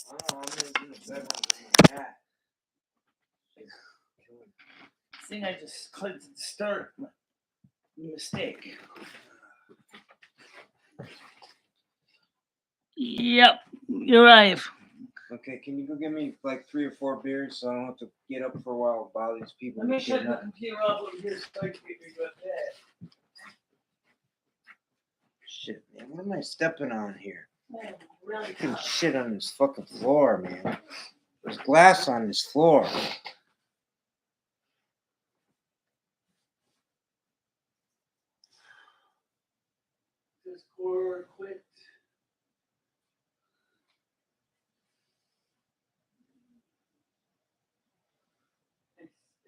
I'm in the bedroom with my cat. I think I just clicked at the start. Mistake. Yep, you're right. Okay, can you go get me like 3 or 4 beers so I don't have to get up for a while and bother these people? Let me shut the computer off over here so I can get me to bed. Shit, man, what am I stepping on here? Man, really I can shit on this fucking floor, man. There's glass on this floor. Discord quit.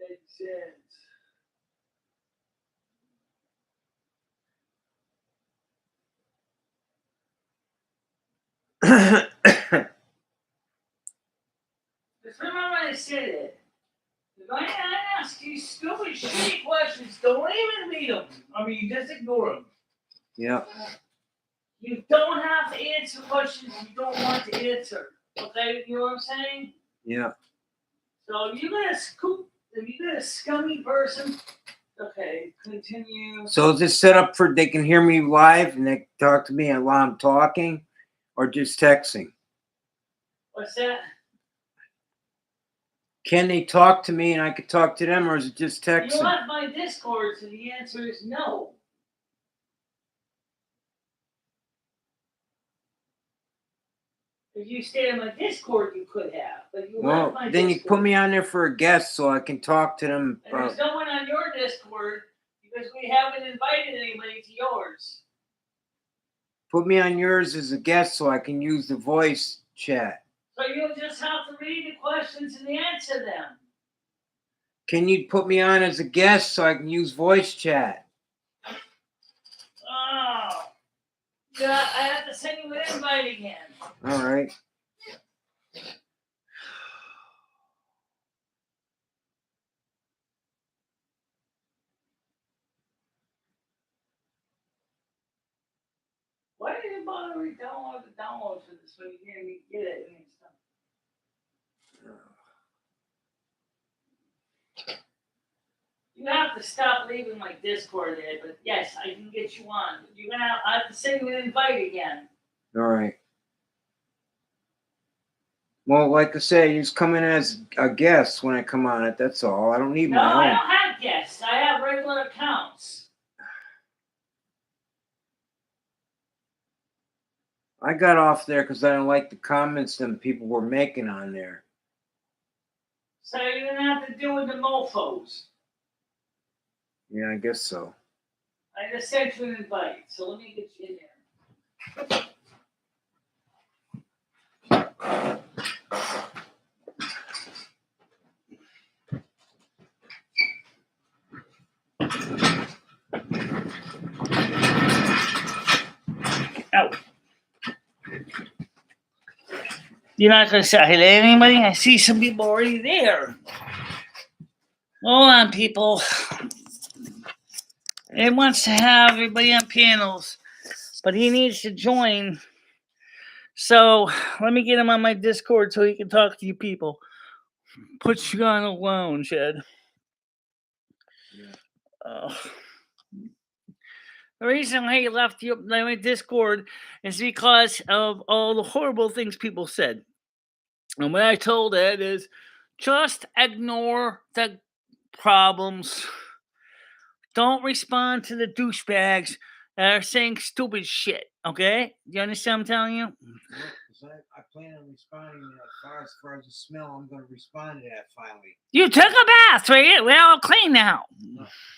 Exit. Just remember I said it. If I ask you stupid, shitty questions, don't even read them. I mean, just ignore them. Yeah. You don't have to answer questions you don't want to answer. Okay, you know what I'm saying? Yeah. So if you got a scummy person, okay, continue. So is this set up for they can hear me live and they can talk to me while I'm talking, or just texting? What's that? Can they talk to me and I could talk to them, or is it just texting? You left my Discord, so the answer is no. If you stayed on my Discord, you could have, but you left my then Discord. you put me on there for a guest so I can talk to them. And there's no one on your Discord because we haven't invited anybody to yours. Put me on yours as a guest so I can use the voice chat. So you'll just have to read the questions and answer them. Can you put me on as a guest so I can use voice chat? Oh. Yeah, I have to send you an invite again. All right. Why did you bother re-download the downloads for this when you can't even get it and stuff? You have to stop leaving my Discord there, but yes, I can get you on. I have to send you an invite again. All right. Well, like I say, he's coming as a guest when I come on it. That's all. I don't need my own. No, I don't have guests. I have regular accounts. I got off there because I didn't like the comments that people were making on there. So you're going to have to deal with the mofos. Yeah, I guess so. I just sent you an invite, so let me get you in there. Out. You're not going to say hi to anybody? I see some people already there. Hold on, people. It wants to have everybody on panels, but he needs to join. So let me get him on my Discord so he can talk to you people. Put you on alone, Chad. Yeah. The reason why he left you on my Discord is because of all the horrible things people said. And what I told Ed is just ignore the problems. Don't respond to the douchebags that are saying stupid shit, okay? Do you understand what I'm telling you? I plan on responding to that as far as the smell. I'm going to respond to that finally. You took a bath, right? We're all clean now.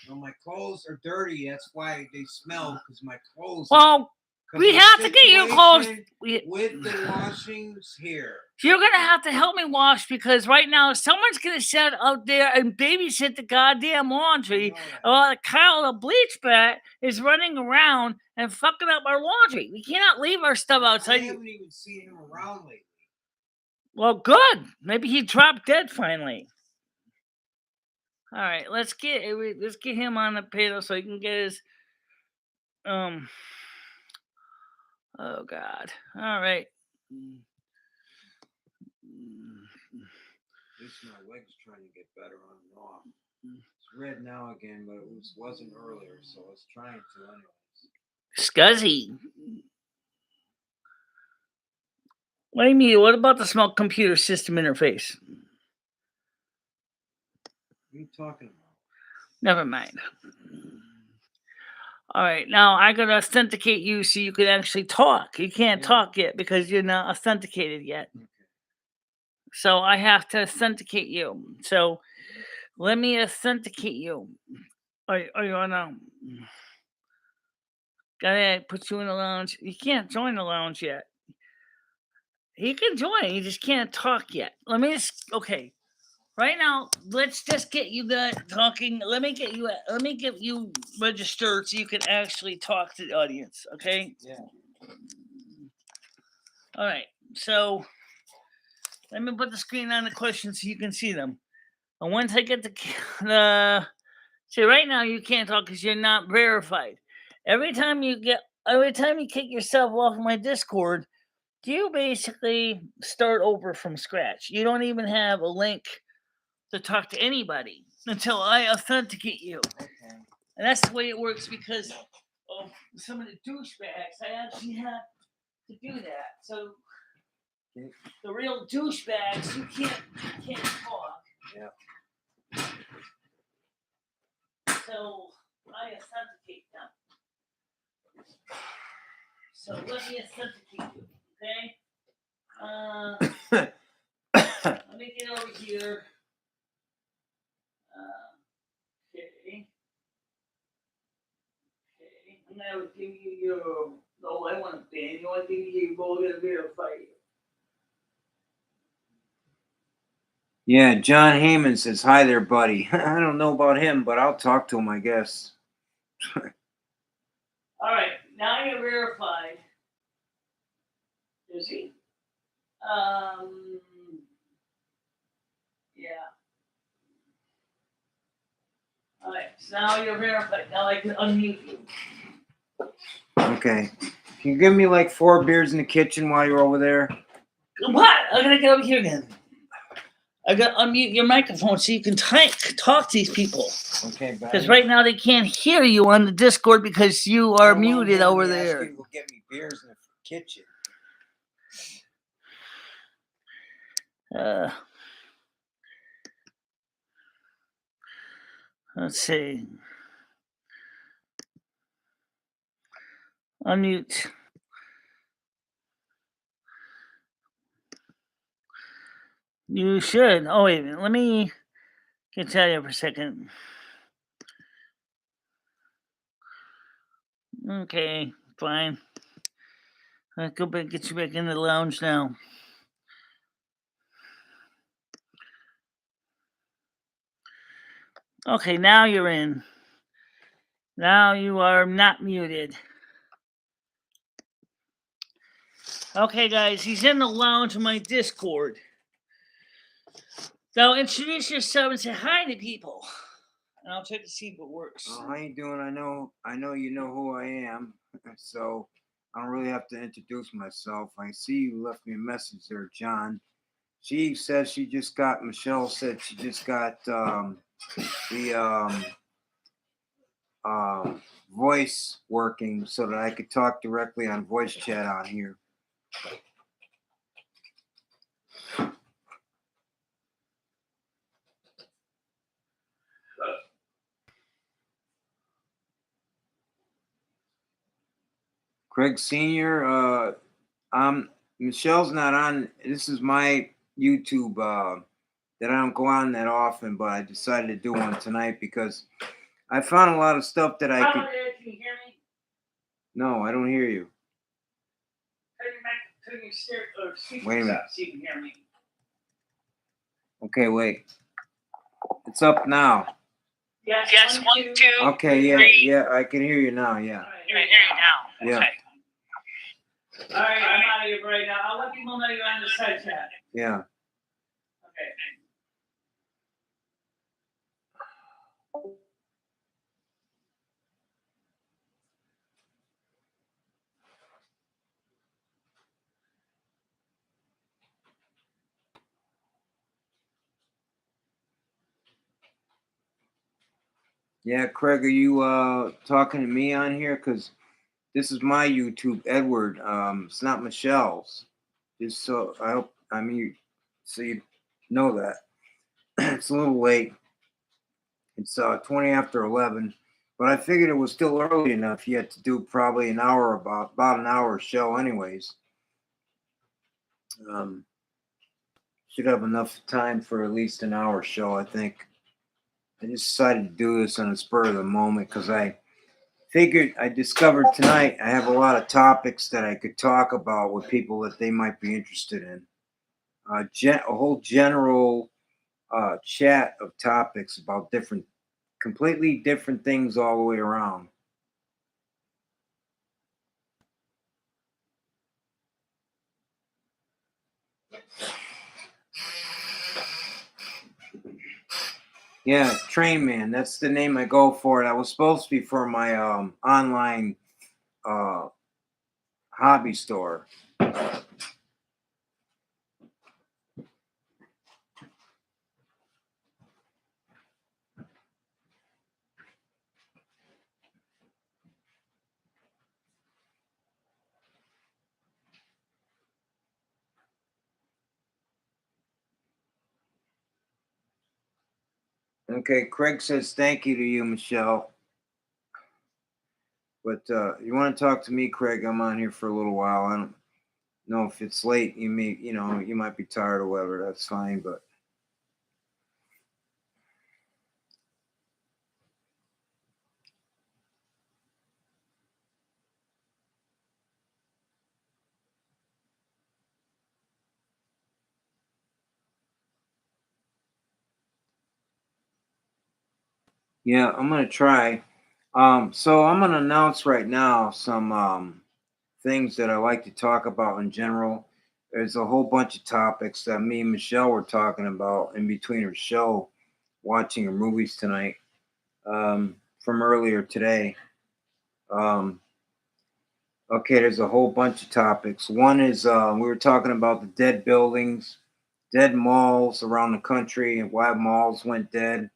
No, my clothes are dirty. That's why they smell, because my clothes. Well, we have to get your clothes with the washings here. You're going to have to help me wash because right now someone's going to sit out there and babysit the goddamn laundry while Kyle, the bleach bat, is running around and fucking up our laundry. We cannot leave our stuff outside. I haven't even seen him around lately. Well, good. Maybe he dropped dead finally. All right, let's get him on the panel so he can get his oh God. All right. least my leg's trying to get better on and off. It's red now again, but it wasn't earlier, so it's trying to anyways. Scuzzy. What do you mean? What about the small computer system interface? What are you talking about? Never mind. All right, now I gotta authenticate you so you can actually talk. You can't talk yet because you're not authenticated yet. Okay. So I have to authenticate you. So let me authenticate you. Are you on a? Gotta put you in the lounge. You can't join the lounge yet. He can join. You just can't talk yet. Let me just okay. Right now, let's just get you talking. Let me get you registered so you can actually talk to the audience. Okay. Yeah. All right. So let me put the screen on the questions so you can see them. And once I get the see right now you can't talk because you're not verified. Every time you kick yourself off my Discord, you basically start over from scratch. You don't even have a link to talk to anybody until I authenticate you. Okay. And that's the way it works because of some of the douchebags. I actually have to do that. So the real douchebags, you can't talk. Yeah. So I authenticate them. So let me authenticate you, okay? Let me get over here. Okay. Okay. I'm gonna give you your. Oh, I want to ban you. I want to give you your role to verify you. Yeah, John Heyman says, hi there, buddy. I don't know about him, but I'll talk to him, I guess. All right, now you're verified. Is he? Yeah. All right, so now you're verified. Now I can unmute you. Okay. Can you give me like 4 beers in the kitchen while you're over there? What? I'm gonna get over here again. I gotta unmute your microphone so you can talk to these people. Okay, because right now they can't hear you on the Discord because you are muted over there. You go get me beers in the kitchen. Let's see. Unmute. You should. Oh, wait a minute. Let me get tell you for a second. Okay, fine. I'll go back, get you back in the lounge now. Okay, now you're in. Now you are not muted. Okay, guys, he's in the lounge of my Discord. Now introduce yourself and say hi to people. And I'll check to see if it works. Oh, how you doing? I know you know who I am, so I don't really have to introduce myself. I see you left me a message there, John. She said she just got. Michelle said she just got the voice working so that I could talk directly on voice chat on here. Craig Senior, Michelle's not on. This is my YouTube that I don't go on that often, but I decided to do one tonight because I found a lot of stuff that I could. Can you hear me? No, I don't hear you. Turn your speakers Wait a minute. up so you can hear me. Okay, wait. It's up now. Yes, one, two. Okay, yeah, three. yeah, I can hear you now. Yeah. All right, I hear you now. Yeah. Okay. All right, I'm out of here right now. I'll let people know you're on the side chat. Yeah. Okay. Yeah, Craig, are you talking to me on here? Because this is my YouTube, Edward. It's not Michelle's. Just so I hope, I mean, so you know that. It's a little late. It's 20 after 11, but I figured it was still early enough yet to do probably an hour, about an hour show anyways. Um, should have enough time for at least an hour show, I think. I just decided to do this on the spur of the moment because I discovered tonight I have a lot of topics that I could talk about with people that they might be interested in. A whole general chat of topics about completely different things all the way around. Yeah, Trainman. That's the name I go for. That was supposed to be for my online uh, hobby store. Okay, Craig says thank you to you, Michelle. But you want to talk to me, Craig? I'm on here for a little while. I don't know if it's late. You might be tired or whatever. That's fine. But yeah, I'm gonna try. So I'm gonna announce right now some things that I like to talk about in general. There's a whole bunch of topics that me and Michelle were talking about in between her show, watching her movies tonight, from earlier today. Um, okay, there's a whole bunch of topics. One is we were talking about the dead buildings, dead malls around the country, and why malls went dead.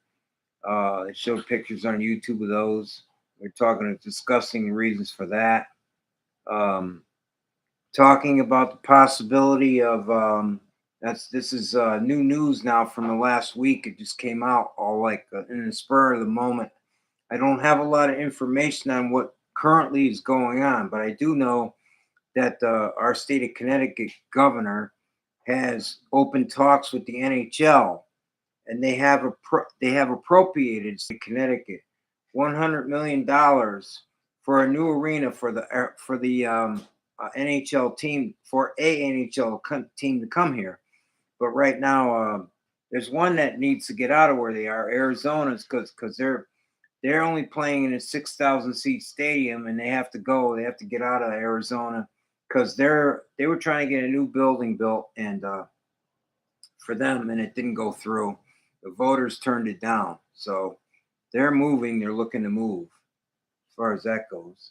They showed pictures on YouTube of those. We're discussing the reasons for that. Um, Talking about the possibility of this is new news now from the last week. It just came out all like in the spur of the moment. I don't have a lot of information on what currently is going on, but I do know that our state of Connecticut governor has open talks with the NHL, and they have appropriated to Connecticut $100 million for a new arena for the NHL team for a NHL team to come here. But right now, there's one that needs to get out of where they are, Arizona's, because they're only playing in a 6,000 seat stadium, and they have to go. They have to get out of Arizona because they were trying to get a new building built, and for them, and it didn't go through. The voters turned it down, so they're moving. They're looking to move as far as that goes.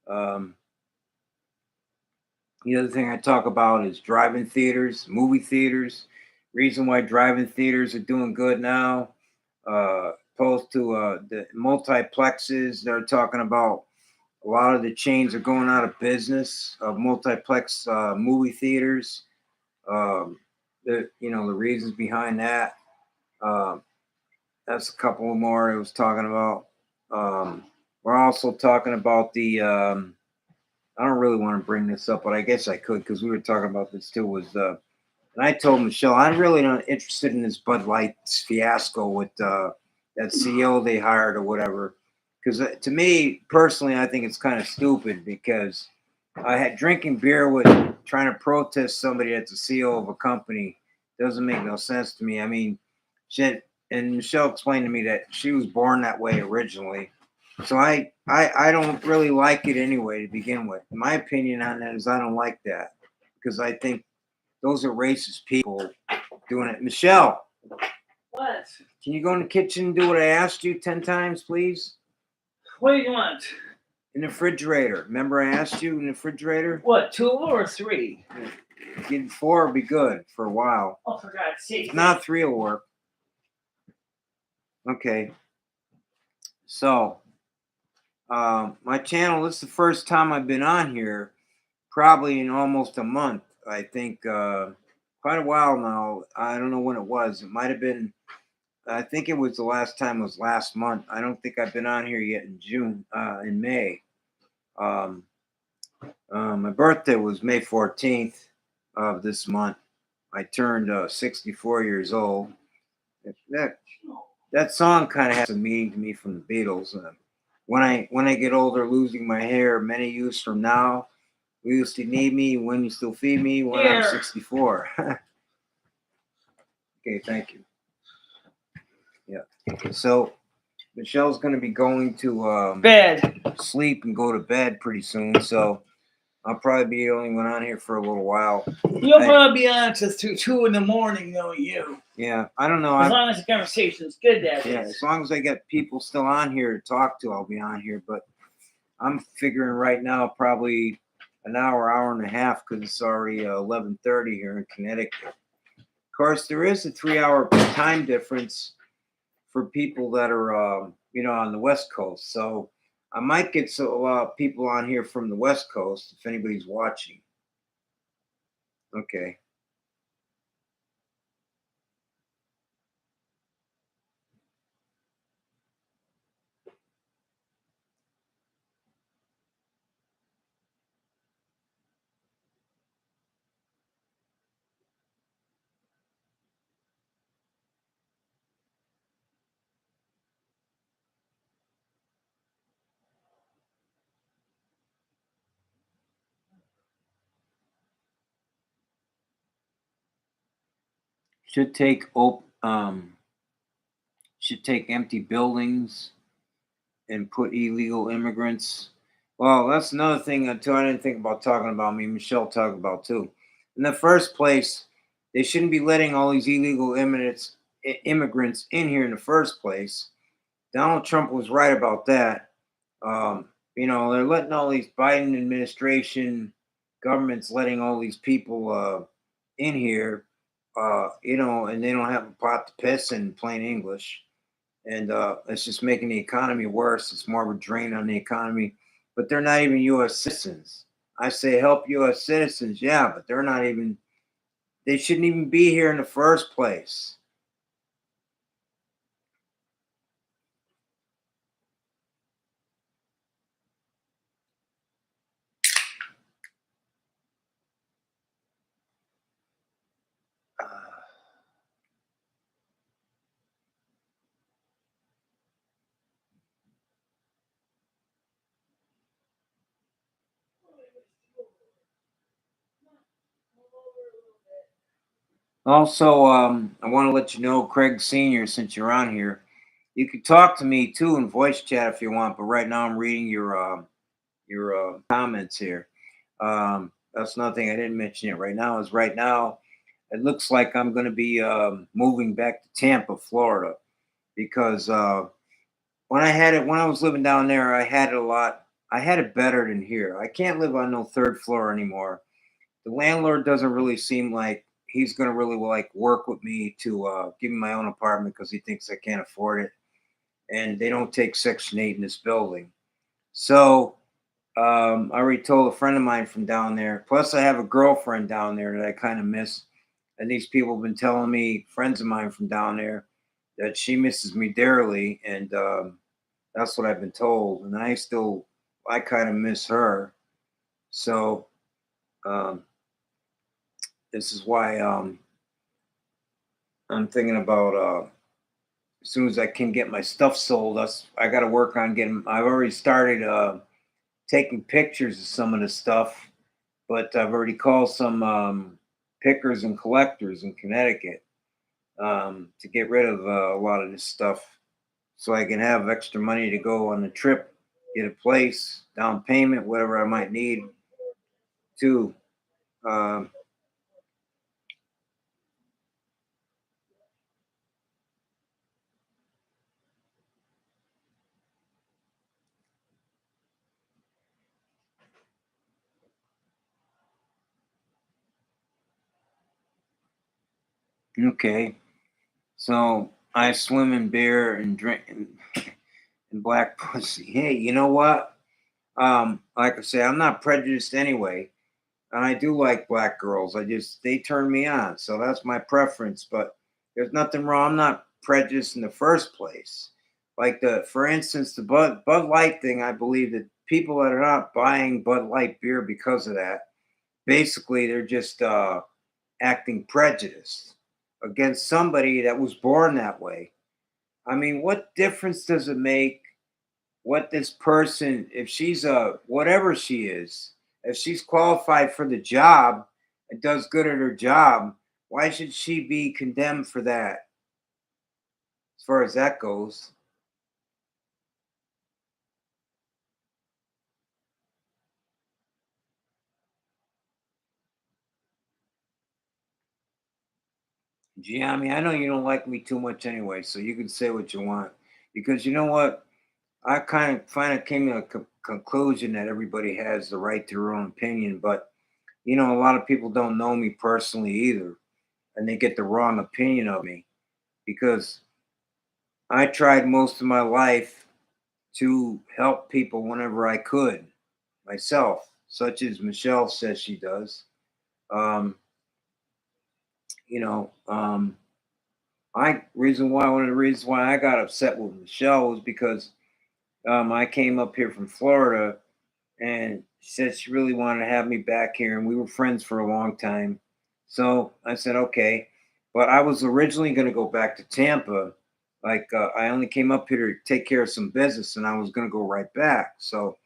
Um, the other thing I talk about is drive-in theaters, movie theaters. Reason why drive-in theaters are doing good now, opposed to the multiplexes. They're talking about a lot of the chains are going out of business of multiplex movie theaters. Um, the reasons behind that. Um, that's a couple more I was talking about. We're also talking about the. I don't really want to bring this up, but I guess I could because we were talking about this too. And I told Michelle I'm really not interested in this Bud Light fiasco with that CEO they hired or whatever. Because to me personally, I think it's kind of stupid because I had drinking beer with trying to protest somebody that's a CEO of a company doesn't make no sense to me. I mean, shit. And Michelle explained to me that she was born that way originally. So I don't really like it anyway to begin with. My opinion on that is I don't like that because I think those are racist people doing it. Michelle, What? can you go in the kitchen and do what I asked you 10 times, please? What do you want? In the refrigerator. Remember I asked you in the refrigerator? What, 2 or 3? Getting 4 would be good for a while. Oh, for God's sake. If not, 3 will work. Okay. So, my channel, this is the first time I've been on here, probably in almost a month. I think quite a while now. I don't know when it was. It might have been, I think it was the last time was last month. I don't think I've been on here yet in June, in May. Um, my birthday was May 14th of this month. I turned 64 years old. That that song kind of has a meaning to me from the Beatles. When I get older, losing my hair many years from now, will you still need me? When you still feed me? When I'm Here. 64. Okay, thank you. Yeah. So Michelle's going to be going to Bed. sleep and go to bed pretty soon. So I'll probably be the only one on here for a little while. You'll probably be on to 2 in the morning, knowing you. Yeah, I don't know. As long as the conversation's good, that Yeah, is. as long as I get people still on here to talk to, I'll be on here. But I'm figuring right now probably an hour, hour and a half, because it's already 11:30 here in Connecticut. Of course, there is a 3 hour time difference for people that are, on the West Coast. So I might get people on here from the West Coast if anybody's watching. Okay. Should take should take empty buildings and put illegal immigrants. Well, that's another thing until I didn't think about talking about me. Michelle talked about too. In the first place, they shouldn't be letting all these illegal immigrants in here in the first place. Donald Trump was right about that. They're letting all these Biden administration governments letting all these people in here, and they don't have a pot to piss in plain English, and it's just making the economy worse. It's more of a drain on the economy, but they're not even U.S. citizens. I say help U.S. citizens, yeah, but they're not even. They shouldn't even be here in the first place. Also, I want to let you know, Craig Senior, since you're on here, you can talk to me too in voice chat if you want. But right now, I'm reading your comments here. That's another thing I didn't mention it right now. Is right now, it looks like I'm going to be moving back to Tampa, Florida, because when I was living down there, I had it a lot. I had it better than here. I can't live on no third floor anymore. The landlord doesn't really seem like he's going to really like work with me to give me my own apartment because he thinks I can't afford it, and they don't take Section 8 in this building. So I already told a friend of mine from down there. Plus, I have a girlfriend down there that I kind of miss. And these people have been telling me, friends of mine from down there, that she misses me dearly, and that's what I've been told. And I kind of miss her. So um, this is why I'm thinking about as soon as I can get my stuff sold. I got to work on getting. I've already started taking pictures of some of the stuff, but I've already called some pickers and collectors in Connecticut to get rid of a lot of this stuff, so I can have extra money to go on the trip, get a place, down payment, whatever I might need to. Um, okay, so I swim in beer and drink. and black pussy. Hey, you know what? Like I say, I'm not prejudiced anyway, and I do like black girls. I just they turn me on, so that's my preference. But there's nothing wrong. I'm not prejudiced in the first place. Like for instance, the Bud Light thing. I believe that people that are not buying Bud Light beer because of that, basically they're just acting prejudiced against somebody that was born that way. I mean, what difference does it make what this person, if she's a whatever she is, if she's qualified for the job and does good at her job, why should she be condemned for that? As far as that goes, gee, I mean, I know you don't like me too much anyway, so you can say what you want. Because you know what? I kind of finally came to a conclusion that everybody has the right to their own opinion, but a lot of people don't know me personally either, and they get the wrong opinion of me because I tried most of my life to help people whenever I could myself, such as Michelle says she does. Um, you know, I reason why one of the reasons why I got upset with Michelle was because I came up here from Florida and she said she really wanted to have me back here, and we were friends for a long time. So I said okay, but I was originally going to go back to Tampa. Like I only came up here to take care of some business, and I was going to go right back. So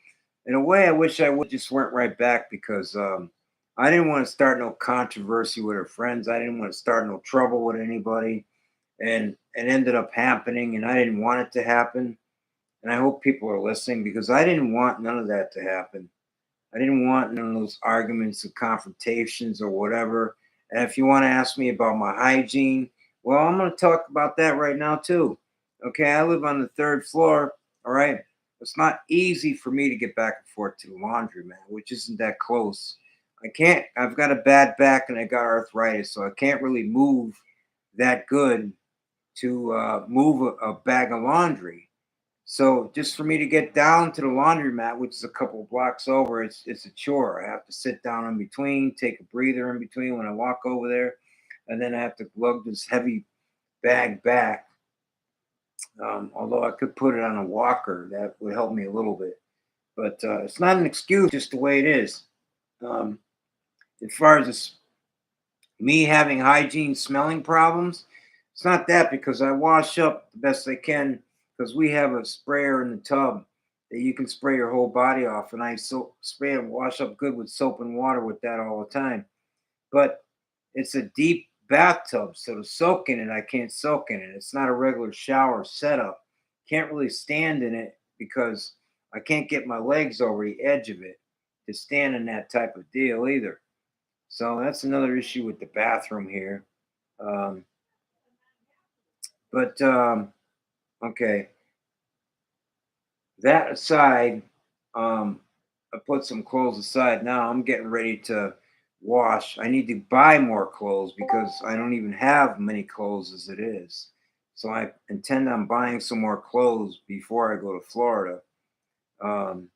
in a way, I wish I would just went right back because I didn't want to start no controversy with her friends. I didn't want to start no trouble with anybody, and it ended up happening, and I didn't want it to happen. And I hope people are listening because I didn't want none of that to happen. I didn't want none of those arguments and confrontations or whatever. And if you want to ask me about my hygiene, well, I'm going to talk about that right now, too. Okay, I live on the third floor. All right. It's not easy for me to get back and forth to the laundromat, which isn't that close. I can't, I've got a bad back and I got arthritis, so I can't really move that good to move a bag of laundry. So just for me to get down to the laundromat, which is a couple of blocks over, it's a chore. I have to sit down in between, take a breather in between when I walk over there, and then I have to lug this heavy bag back. Although I could put it on a walker, that would help me a little bit. But it's not an excuse, just the way it is. Um, as far as this me having hygiene smelling problems, it's not that because I wash up the best I can because we have a sprayer in the tub that you can spray your whole body off, and I spray and wash up good with soap and water with that all the time. But it's a deep bathtub, so to soak in it, I can't soak in it. It's not a regular shower setup. Can't really stand in it because I can't get my legs over the edge of it to stand in that type of deal either. So that's another issue with the bathroom here. Um, but okay, that aside, um, I put some clothes aside. Now I'm getting ready to wash. I need to buy more clothes because I don't even have many clothes as it is. So I intend on buying some more clothes before I go to Florida. Um,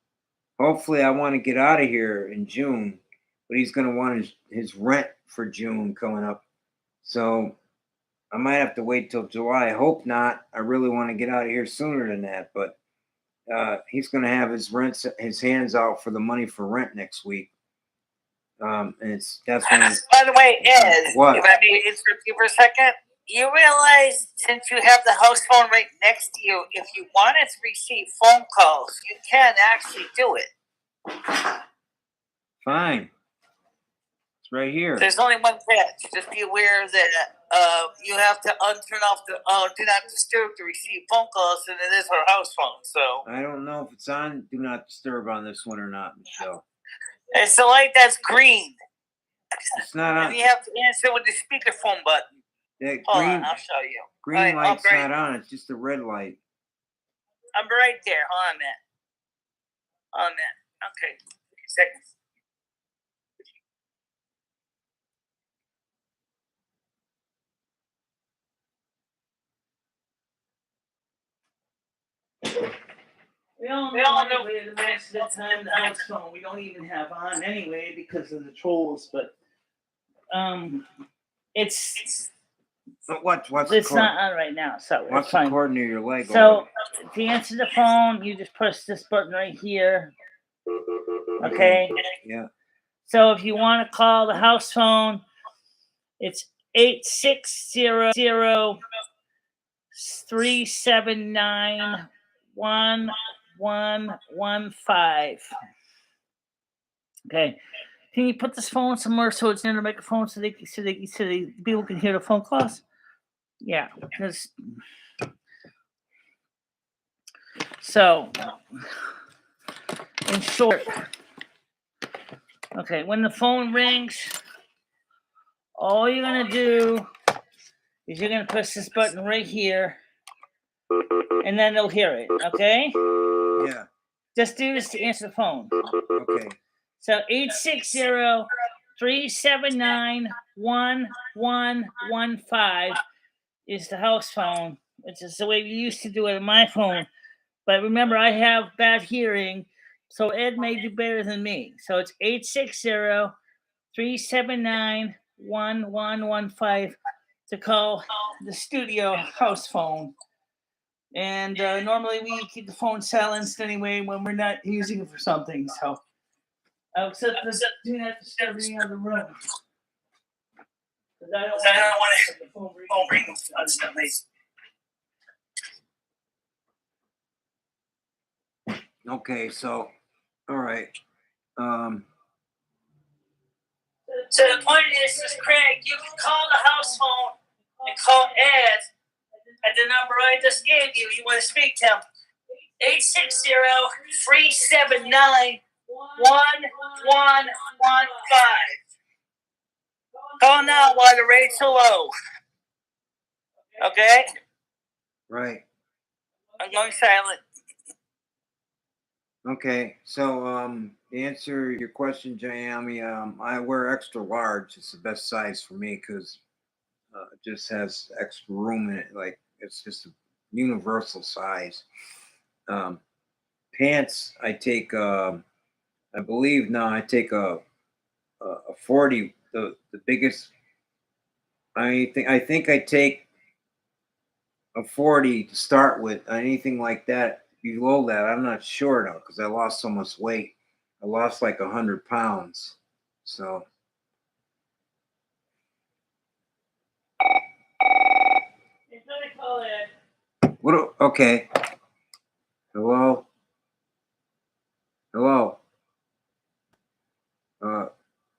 Hopefully, I want to get out of here in June, but he's going to want his rent for June coming up. So I might have to wait till July. I hope not. I really want to get out of here sooner than that. But he's going to have his hands out for the money for rent next week. And that's when. By the way, Ed, What? if I may interrupt you for a second, you realize since you have the house phone right next to you, if you wanted to receive phone calls, you can actually do it. Fine. It's right here. There's only one catch. Just be aware that you have to turn off the do not disturb to receive phone calls, and it is our house phone. So I don't know if it's on Do Not Disturb on this one or not, Michelle. it's the light that's green. It's not on. And you have to answer with the speakerphone button. Hold on, I'll show you. Green light's not on. It's just a red light. I'm right there. Hold on a minute. Okay. 2 seconds. We all know anyway, the most of the time the house phone we don't even have on anyway because of the trolls, but it's So what's the it's cord? not on right now, so What's it's the fine. cord near your leg? So to answer the phone, you just press this button right here. Okay. Yeah. So if you want to call the house phone, it's 860-379-1115. Okay. Can you put this phone somewhere so it's near the microphone so people can hear the phone calls? Yeah. So, in short, okay, when the phone rings, all you're gonna do is you're gonna press this button right here, and then they'll hear it. Okay? Yeah. Just do this to answer the phone. Okay. So 860-379-1115 is the house phone. It's just the way we used to do it on my phone. But remember, I have bad hearing, so Ed may do better than me. So it's 860-379-1115 to call the studio house phone. And normally we keep the phone silenced anyway when we're not using it for something. So except do not disturb any other room. Because I don't want the phone ringing constantly. Okay. So, all right. So the point is, Craig, you can call the house phone and call Ed at the number I just gave you. You want to speak to him? 860-379-1115. Call now while the rate's low. Okay? Right. I'm going silent. Okay. So, to answer your question, Jayami, I wear extra large. It's the best size for me because it just has extra room in it. Like it's just a universal size. Pants, I take. I believe now I take a 40. The biggest. I think I take a 40 to start with. Anything like that below that, I'm not sure though because I lost so much weight. I lost like 100 pounds. So. What? Okay. Hello. Hello.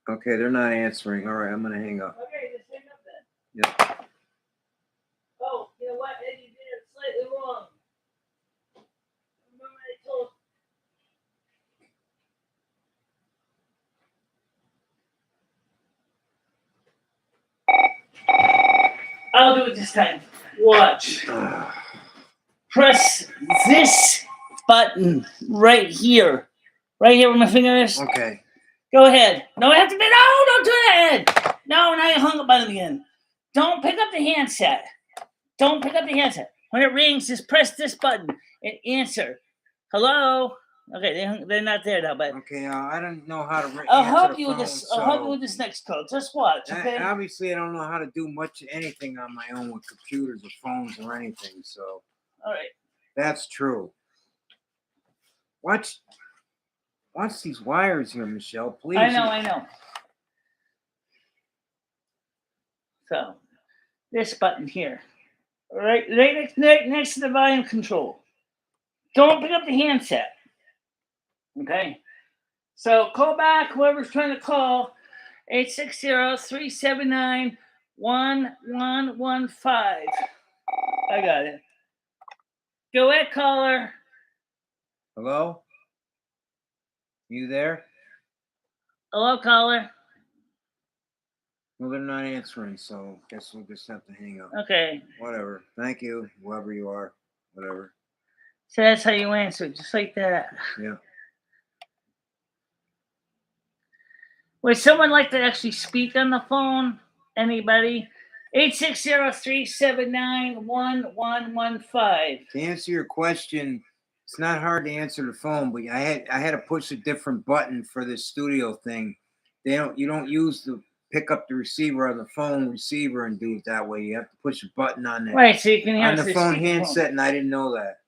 Okay, they're not answering. All right, I'm gonna hang up. Okay, just hang up then. Yeah. Oh, you know what? Ed, you did it slightly wrong. Remember I told. I'll do it this time. Watch. Press this button right here. Right here where my finger is. Okay. Go ahead. No, it has to be. No, don't do that, Ed. No, now you hung up on him again. Don't pick up the handset. Don't pick up the handset. When it rings, just press this button and answer. Hello? Okay, they're not there now, but Okay. I don't know how to I'll answer help the you phone, with this. I'll help you with this next code. Just watch, okay? Obviously, I don't know how to do much anything on my own with computers or phones or anything. So. All right. That's true. Watch these wires here, Michelle. Please. I know. So, this button here, right next to the volume control. Don't pick up the handset. Okay. So call back whoever's trying to call 860-379-1115. I got it. Go ahead, caller. Hello? You there? Hello, caller. Well, they're not answering, so guess we'll just have to hang up. Okay. Whatever. Thank you, whoever you are. Whatever. So that's how you answer, just like that. Yeah. Would someone like to actually speak on the phone? Anybody? 860-379-1115. To answer your question, It's not hard to answer the phone, but I had to push a different button for this studio thing. You don't use the pick up the receiver on the phone receiver and do it that way. You have to push a button on Right, so you can the answer phone speakerphone. handset, and I didn't know that.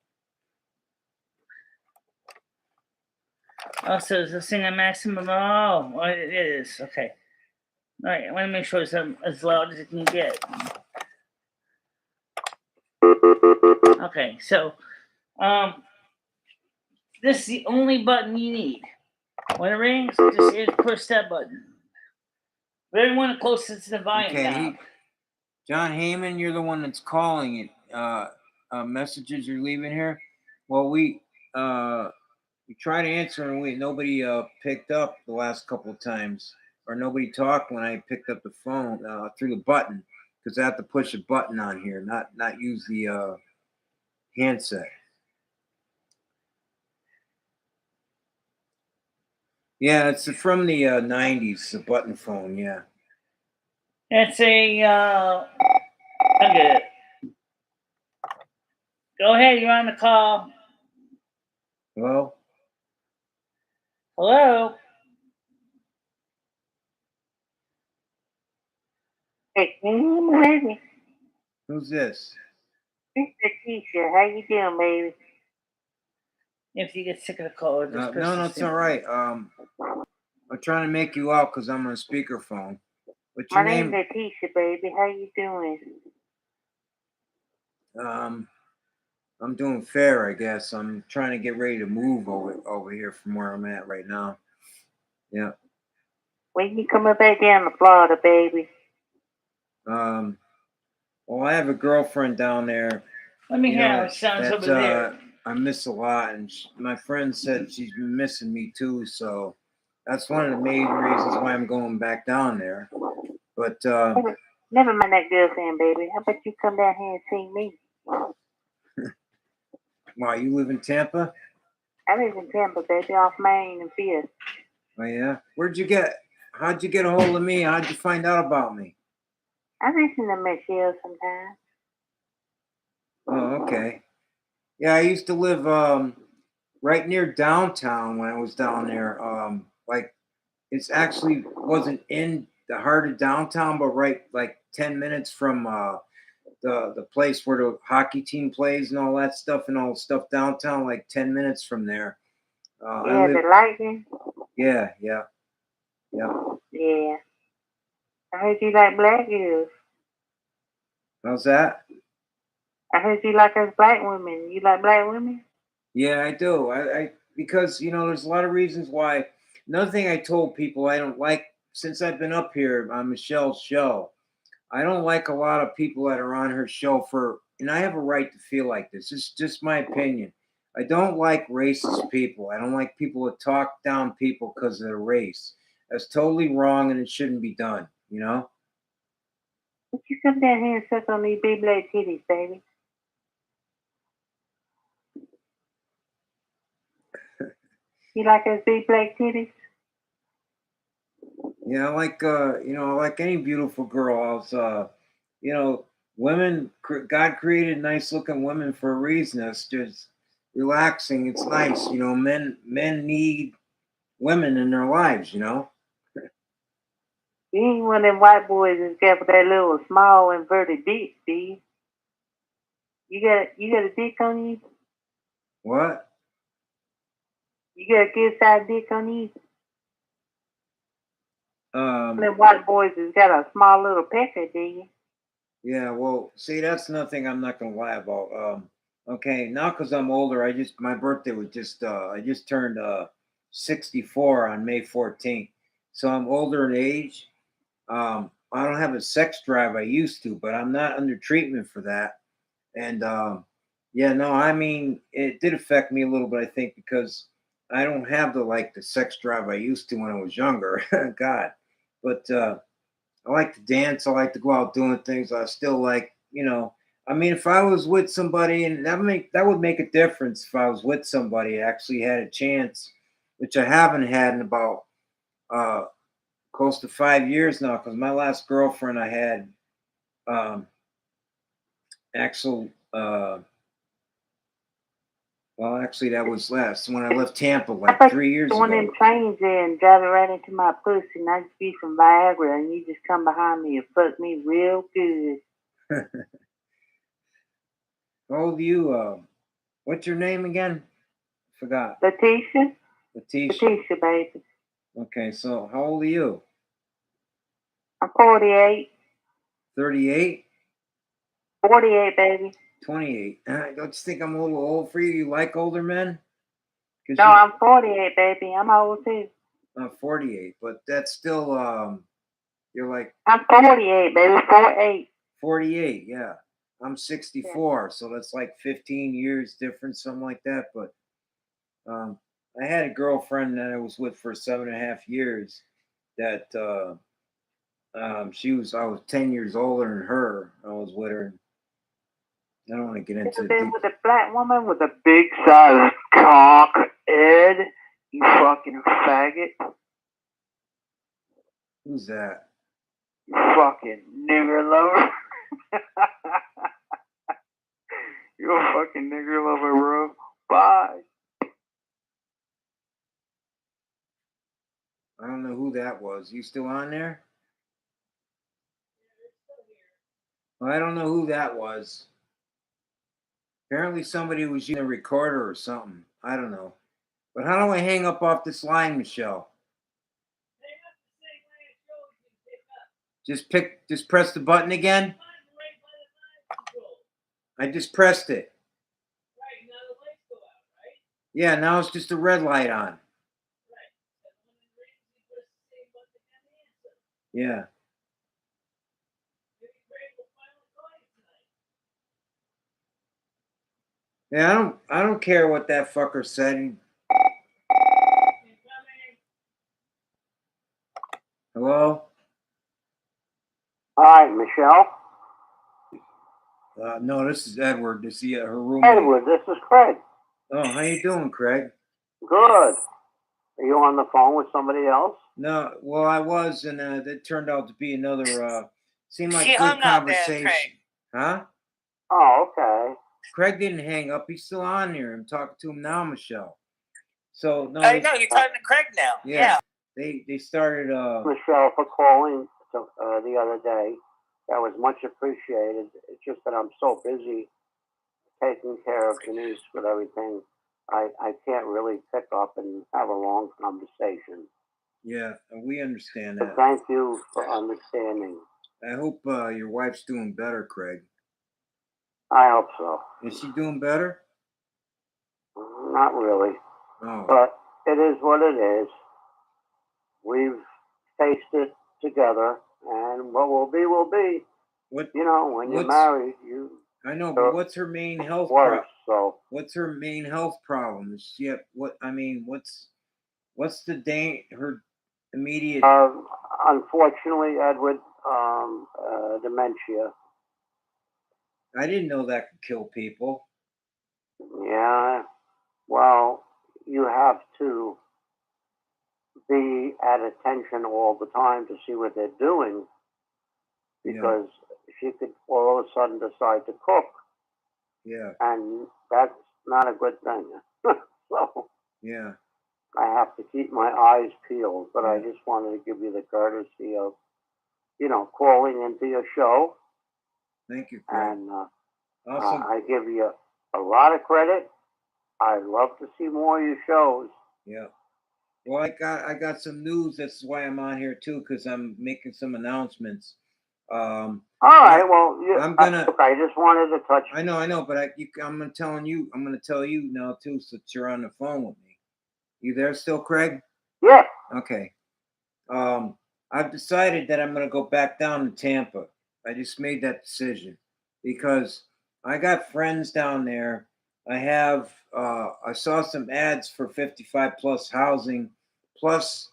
Also, is this thing a maximum? Oh, well, it is. Okay. All right, I want to make sure it's as loud as it can get. Okay, so this is the only button you need. When it rings, just push that button. Everyone closest to the volume knob. John Heyman, you're the one that's calling it. Messages you're leaving here. Well, we tried to answer and nobody picked up the last couple of times, or nobody talked when I picked up the phone through the button, because I have to push a button on here, not use the handset. Yeah, it's from the 90s, the button phone. Yeah. It's a. Okay. Go ahead. You're on the call. Hello. Hello. Hey, baby. Who's this? This is Keisha. How you doing, baby? If you get sick of the call, just no, it's all right. I'm trying to make you out because I'm on speakerphone. What's your name? My name's Keisha, baby. How you doing? I'm doing fair, I guess. I'm trying to get ready to move over here from where I'm at right now. Yeah. When you coming back down to Florida, baby? Well, I have a girlfriend down there. Let me hear how it sounds over there. I miss a lot, and my friend said she's been missing me too. So that's one of the main reasons why I'm going back down there. But never mind that girlfriend, baby. How about you come down here and see me? Why, you live in Tampa? I live in Tampa, baby, off Main and Fifth. Oh yeah. How'd you get a hold of me? How'd you find out about me? I listen to Michelle sometimes. Oh, okay. Yeah, I used to live right near downtown when I was down there. Like it's actually wasn't in the heart of downtown, but right like 10 minutes from the place where the hockey team plays and all that stuff and all the stuff downtown, like 10 minutes from there. The Lightning? Yeah. Yeah. I heard you like black girls. How's that? I heard you like us black women. You like black women? Yeah, I do. I because there's a lot of reasons why. Another thing I told people I don't like since I've been up here on Michelle's show. I don't like a lot of people that are on her show and I have a right to feel like this. It's just my opinion. I don't like racist people. I don't like people that talk down people because of their race. That's totally wrong and it shouldn't be done, Would you come down here and suck on these big black titties, baby? You like us big black titties? Yeah, I like I like any beautiful girl. Women. God created nice looking women for a reason. It's just relaxing. It's nice. Men need women in their lives. You ain't one of them white boys that's got that little small inverted dick, do you? You got a dick on you? What? You got a good sized dick on you? Them white boys has got a small little pecker, do you? Yeah, well, see, that's nothing I'm not gonna lie about. Okay, now because I'm older, my birthday was I just turned 64 on May 14th, so I'm older in age. I don't have a sex drive I used to, but I'm not under treatment for that. And yeah, no, I mean, it did affect me a little bit, I think, because I don't have the sex drive I used to when I was younger. God, but I like to dance. I like to go out doing things. I still like, I mean, if I was with somebody, and that would make a difference if I was with somebody, I actually had a chance, which I haven't had in about close to 5 years now, because my last girlfriend I had actual Well, actually, that was last when I left Tampa I like bet 3 years you one of ago. them trains there and drive it right into my pussy, and I just be some Viagra, and you just come behind me and fuck me real good. How old are you? What's your name again? Forgot. Letitia? Letitia. Letitia, baby. Okay, so how old are you? I'm 48. 38? 48, baby. 28. Don't you think I'm a little old for you? You like older men? No, I'm 48, baby. I'm old too. 48, but that's still you're like I'm 48, baby. 48. 48, yeah. I'm 64, so that's like 15 years difference, something like that. But I had a girlfriend that I was with for 7.5 years. That I was 10 years older than her. I was with her. I don't want to get into You the been with a black woman with a big size cock, Ed? You fucking faggot. Who's that? You fucking nigger lover. You're a fucking nigger lover, bro. Bye. I don't know who that was. You still on there? Well, I don't know who that was. Apparently somebody was using a recorder or something. I don't know. But how do I hang up off this line, Michelle? Just press the button again. I just pressed it. Yeah, now it's just a red light on. Yeah. Yeah, I don't care what that fucker said. Hello? Hi, Michelle. No, this is Edward. This is her roommate. Edward, this is Craig. Oh, how you doing, Craig? Good. Are you on the phone with somebody else? No, well, I was, and that turned out to be another. Seemed like She good hung up there, conversation. Craig. Huh? Oh, okay. Craig didn't hang up. He's still on here. I'm talking to him now, Michelle. So no, I know you're talking to Craig now. Yeah. They started. Michelle, for calling the other day. That was much appreciated. It's just that I'm so busy taking care of Denise with everything. I can't really pick up and have a long conversation. Yeah, we understand But that. thank you for understanding. I hope your wife's doing better, Craig. I hope so. Is she doing better? Not really. Oh. But it is what it is. We've faced it together, and what will be, will be. What? You know, when you're married, you. I know, but what's her main health problem? So. What's her main health problem? Is she what? I mean, what's the her immediate? Unfortunately, Edward, dementia. I didn't know that could kill people. Yeah. Well, you have to be at attention all the time to see what they're doing, because she could all of a sudden decide to cook. Yeah. And that's not a good thing. So. Yeah. I have to keep my eyes peeled, but I just wanted to give you the courtesy of, calling into your show. Thank you, Craig. And I give you a lot of credit. I'd love to see more of your shows. Yeah. Well, I got some news. That's why I'm on here too, because I'm making some announcements. All right. Well, I just wanted to touch. I know, but I'm gonna tell you now too, so that you're on the phone with me. You there still, Craig? Yeah. Okay. I've decided that I'm gonna go back down to Tampa. I just made that decision because I got friends down there. I saw some ads for 55 plus housing, plus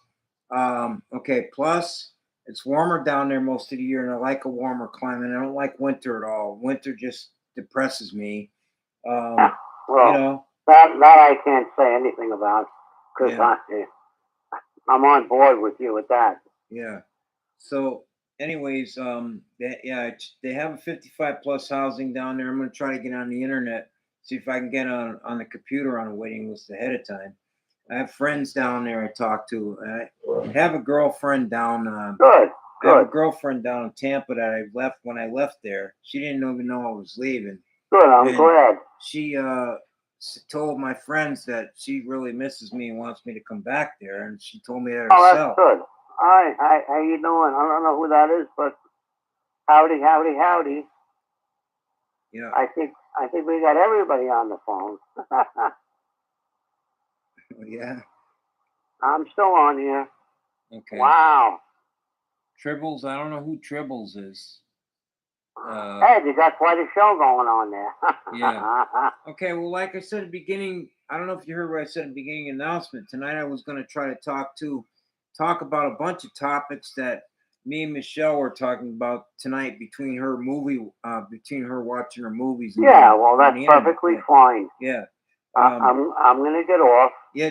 plus it's warmer down there most of the year, and I like a warmer climate. I don't like winter at all. Winter just depresses me. Well, that I can't say anything about, because I'm on board with you with that. Yeah. So, anyways, they have a 55 plus housing down there. I'm gonna try to get on the internet, see if I can get on the computer on a waiting list ahead of time. I have friends down there I talk to. I have a girlfriend down. Good, I have a good, girlfriend down in Tampa that I left when I left there. She didn't even know I was leaving. good. I'm And glad. she told my friends that she really misses me and wants me to come back there, and she told me that Oh, that's herself. good. Hi, how you doing? I don't know who that is, but howdy, howdy, howdy. Yeah. I think we got everybody on the phone. Yeah. I'm still on here. Okay. Wow. Tribbles. I don't know who Tribbles is. Ed, you got quite a show going on there. Yeah. Okay, well, like I said at the beginning, I don't know if you heard what I said at the beginning announcement. Tonight I was going to try to talk about a bunch of topics that me and Michelle were talking about tonight between her watching her movies. And Yeah, well, on that's the internet. perfectly fine. Yeah. I'm gonna get off. Yeah.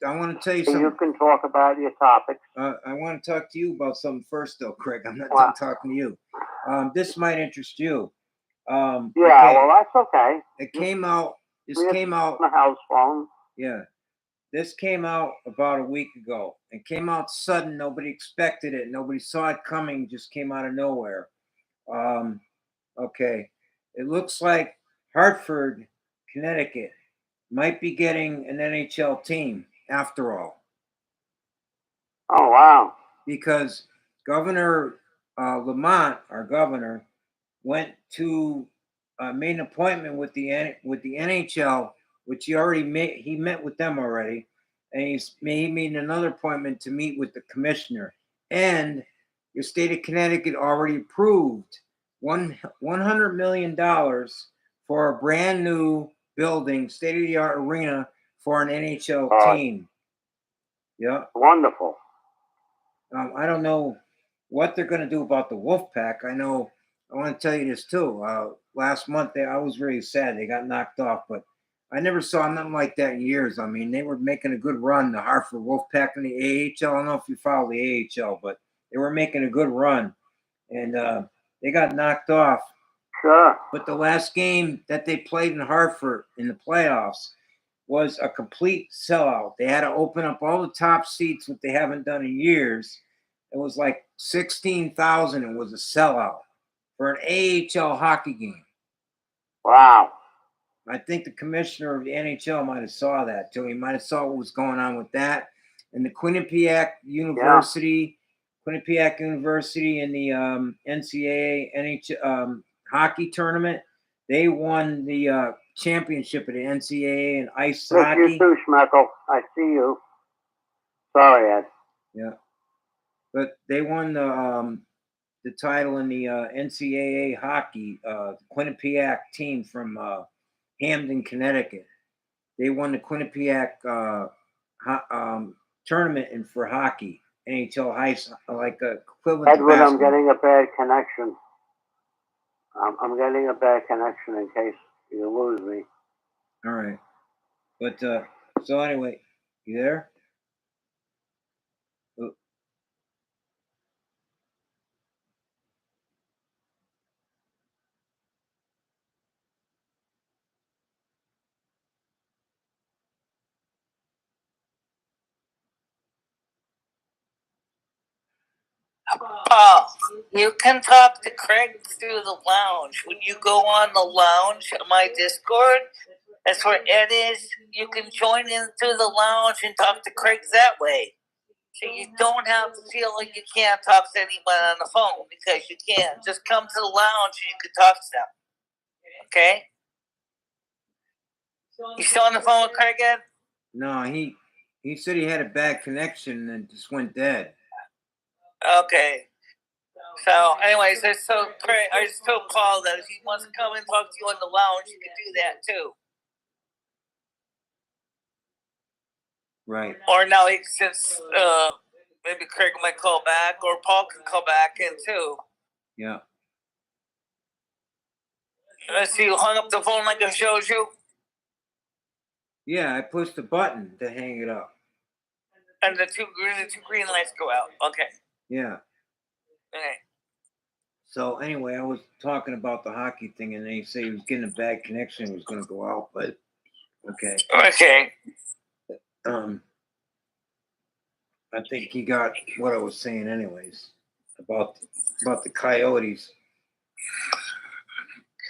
I want to tell you So you something. can talk about your topics. I want to talk to you about something first, though, Craig. I'm not What? done talking to you. This might interest you. Yeah, Okay. well, that's okay. It came out. This We came out. on the house phone. Yeah. This came out about a week ago. It came out sudden. Nobody expected it. Nobody saw it coming. Just came out of nowhere. Okay. It looks like Hartford, Connecticut, might be getting an NHL team after all, Oh, wow. because Governor Lamont, our governor, went to made an appointment with the NHL, which he met with them already, and he made another appointment to meet with the commissioner. And the state of Connecticut already approved $100 million for a brand new building, state of the art arena for an NHL team. Yeah. Wonderful. I don't know what they're going to do about the Wolfpack. I want to tell you this too. Last month, I was really sad. They got knocked off, but I never saw nothing like that in years. I mean, they were making a good run, the Hartford Wolfpack in the AHL. I don't know if you follow the AHL, but they were making a good run, and they got knocked off. Sure. But the last game that they played in Hartford in the playoffs was a complete sellout. They had to open up all the top seats, what they haven't done in years. It was like 16,000. It was a sellout for an AHL hockey game. Wow. I think the commissioner of the NHL might have saw that too. He might have saw what was going on with that. And the Quinnipiac University in the NCAA NHL hockey tournament, they won the championship of the NCAA in ice hockey. You too, Schmeckel. I see you. Sorry, Ed. Yeah, but they won the title in the NCAA hockey. The Quinnipiac team from Hamden, Connecticut. They won the Quinnipiac tournament for hockey, NHL equivalent. Edward, I'm getting a bad connection. I'm getting a bad connection in case you lose me. All right, but so anyway, you there? Paul, you can talk to Craig through the lounge. When you go on the lounge, my Discord, that's where Ed is. You can join in through the lounge and talk to Craig that way. So you don't have to feel like you can't talk to anyone on the phone, because you can. Just come to the lounge and you can talk to them. Okay? You still on the phone with Craig, Ed? No, he said he had a bad connection and just went dead. Okay. So, anyways, so Craig, I just told Paul that if he wants to come and talk to you on the lounge, you can do that too. Right. Or now, since maybe Craig might call back, or Paul can call back in too. Yeah. Let's see, you hung up the phone like I showed you? Yeah, I pushed the button to hang it up. And the two green lights go out. Okay. Yeah. Okay. So anyway, I was talking about the hockey thing, and they say he was getting a bad connection. He was going to go out, but okay. Okay. I think he got what I was saying, anyways, about the Coyotes,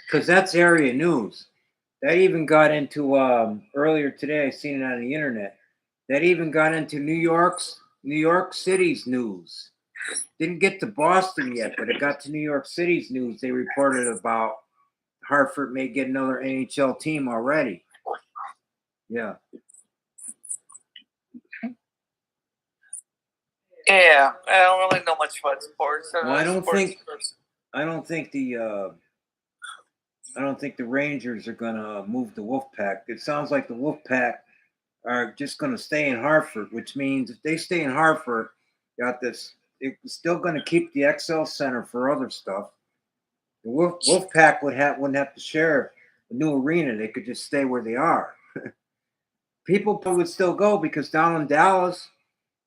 because that's area news. That even got into earlier today. I seen it on the internet. That even got into New York City's news. Didn't get to Boston yet, but it got to New York City's news. They reported about Hartford may get another NHL team already. Yeah. Yeah, I don't really know much about sports. Well, I don't think person. I don't think the Rangers are gonna move the Wolfpack. It sounds like the Wolfpack are just gonna stay in Hartford, which means if they stay in Hartford, got this. It's still gonna keep the XL Center for other stuff. The Wolfpack wouldn't have to share a new arena. They could just stay where they are. People probably would still go because down in Dallas,